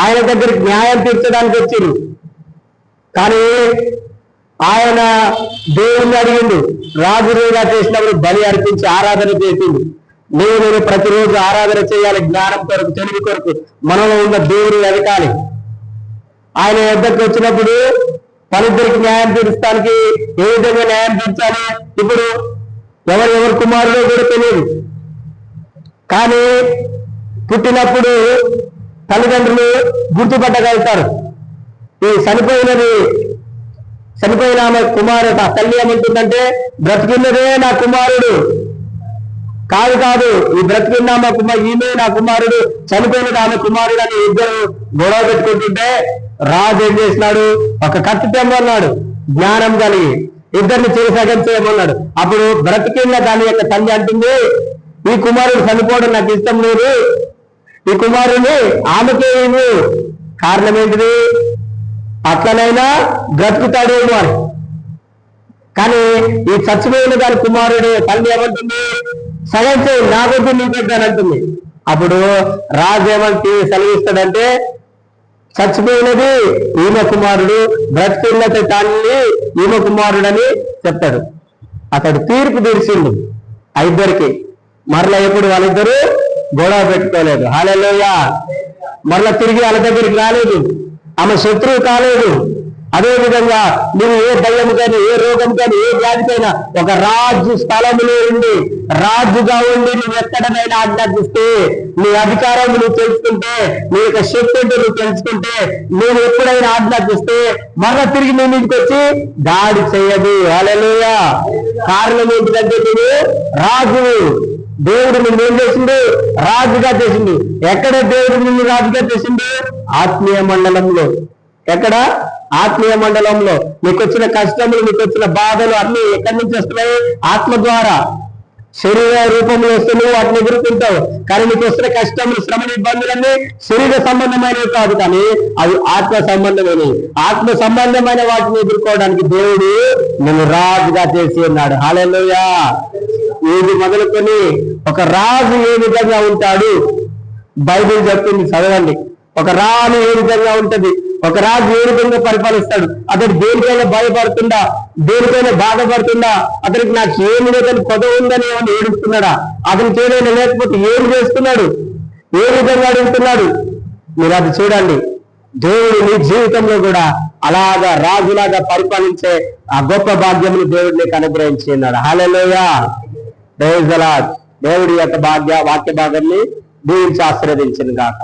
ఆయన దగ్గరికి న్యాయం తీర్చడానికి వచ్చిండు. కానీ ఆయన దేవుణ్ణి అడిగిండు, రాజుగా చేసినప్పుడు బలి అర్పించి ఆరాధన చేసిండు. నేను ప్రతిరోజు ఆరాధన చేయాలి, జ్ఞానం కొరకు, తెలివి కొరకు, మనలో ఉన్న దేవుని వెతకాలి. ఆయన వద్దకు వచ్చినప్పుడు వాళ్ళిద్దరికి న్యాయం తీర్చడానికి ఏ విధంగా న్యాయం తీర్చాలి? ఇప్పుడు ఎవరు కుమారుడో కూడా తెలియదు, కానీ పుట్టినప్పుడు తల్లిదండ్రులు గుర్తుపట్టగలుగుతారు. ఈ చనిపోయిన ఆమె కుమారుడు, ఆ తల్లి ఏమంటుందంటే, బ్రతికిన్నదే నా కుమారుడు కాదు, ఈ బ్రతికిన్న ఈమె నా కుమారుడు, చనిపోయినది ఆమె కుమారుడు అని ఇద్దరు గొడవ పెట్టుకుంటుంటే రాజు ఏం చేసినాడు, ఒక కత్తి తెమ్మన్నాడు, జ్ఞానం కలిగి ఇద్దరిని చిరసగం చేయమన్నాడు. అప్పుడు బ్రతికిన్న దాని యొక్క తల్లి అంటుంది, ఈ కుమారుడు చనిపోవడం నాకు ఇష్టం లేదు, ఈ కుమారుని ఆమెకే ఇవ్వు. కారణం ఏంటిది? అట్లనైనా బ్రతుకుతాడేమో అని. కానీ ఈ చచ్చిపోయిన దాని కుమారుడు తల్లి ఏమంటుంది, సగం చేయి, నా కొద్ది నీ పెట్టాను అంటుంది. అప్పుడు రాజు ఏమంటే సెలవిస్తాడంటే, చచ్చిపోయినది ఈమె కుమారుడు, బ్రతికినది తల్లి ఈమె కుమారుడు అని చెప్తాడు. అతడు తీర్పు తీర్చిండు ఆ ఇద్దరికి. మరలా ఎప్పుడు వాళ్ళిద్దరూ గొడవ పెట్టుకోలేదు. హల్లెలూయా! మరలా తిరిగి వాళ్ళ దగ్గరికి రాలేదు, ఆమె శత్రువు కాలేదు. అదే విధంగా నువ్వు ఏ భయం కానీ, ఏ రోగం కానీ, ఏ వ్యాధికైనా ఒక రాజు స్థలములో ఉండి, రాజుగా ఉండి నువ్వు ఎక్కడనైనా ఆజ్ఞాపిస్తే, నీ అధికారం నువ్వు తెలుసుకుంటే, నీ యొక్క శక్తి అంటే నువ్వు తెలుసుకుంటే, నువ్వు ఎప్పుడైనా ఆజ్ఞాపిస్తే మరలా తిరిగి నీ ఇంటికి వచ్చి దాడి చేయదు. హల్లెలూయా! కారణం ఏంటిదంటే, నువ్వు రాజు. దేవుడు నిన్ను ఏం చేసిండు? రాజుగా చేసిండు. ఎక్కడ దేవుడు నిన్ను రాజుగా చేసిండు? ఆత్మీయ మండలంలో. ఎక్కడ? ఆత్మీయ మండలంలో. నీకు వచ్చిన కష్టములు, నీకు వచ్చిన బాధలు అన్ని ఎక్కడి నుంచి వస్తున్నాయి? ఆత్మ ద్వారా. శరీర రూపంలో వస్తే నువ్వు వాటిని ఎదుర్కొంటావు. కానీ నీకు వస్తున్న కష్టములు, శ్రమలు, ఇబ్బందులన్నీ శరీర సంబంధమైనవి కాదు, కానీ అవి ఆత్మ సంబంధమైనవి. ఆత్మ సంబంధమైన వాటిని ఎదుర్కోవడానికి దేవుడు నన్ను రాజుగా చేసి ఉన్నాడు. హల్లెలూయా. ఇది మొదలుకొని ఒక రాజు ఏ విధంగా ఉంటాడు బైబిల్ చెప్తుంది, చదవండి. ఒక రాజు ఏ విధంగా ఉంటది, ఒక రాజు ఏ విధంగా పరిపాలిస్తాడు, అతడు దేనికైనా భయపడుతుందా, దేనికైనా బాధపడుతుందా, అతనికి నాకు ఏమి లేదని పదవి ఉందని ఏమని ఏడుస్తున్నాడా, అతనికి ఏదైనా లేకపోతే ఏం చేస్తున్నాడు, ఏ విధంగా అడుగుతున్నాడు. మీరు అది చూడండి. దేవుడు నీ జీవితంలో కూడా అలాగా రాజులాగా పరిపాలించే ఆ గొప్ప భాగ్యమును దేవుడు నీకు అనుగ్రహించి ఉన్నాడు. హల్లెలూయా. Praise the lord. దేవుడి యొక్క వాక్య భాగాన్ని దీవించి ఆశీర్వదించును గాక.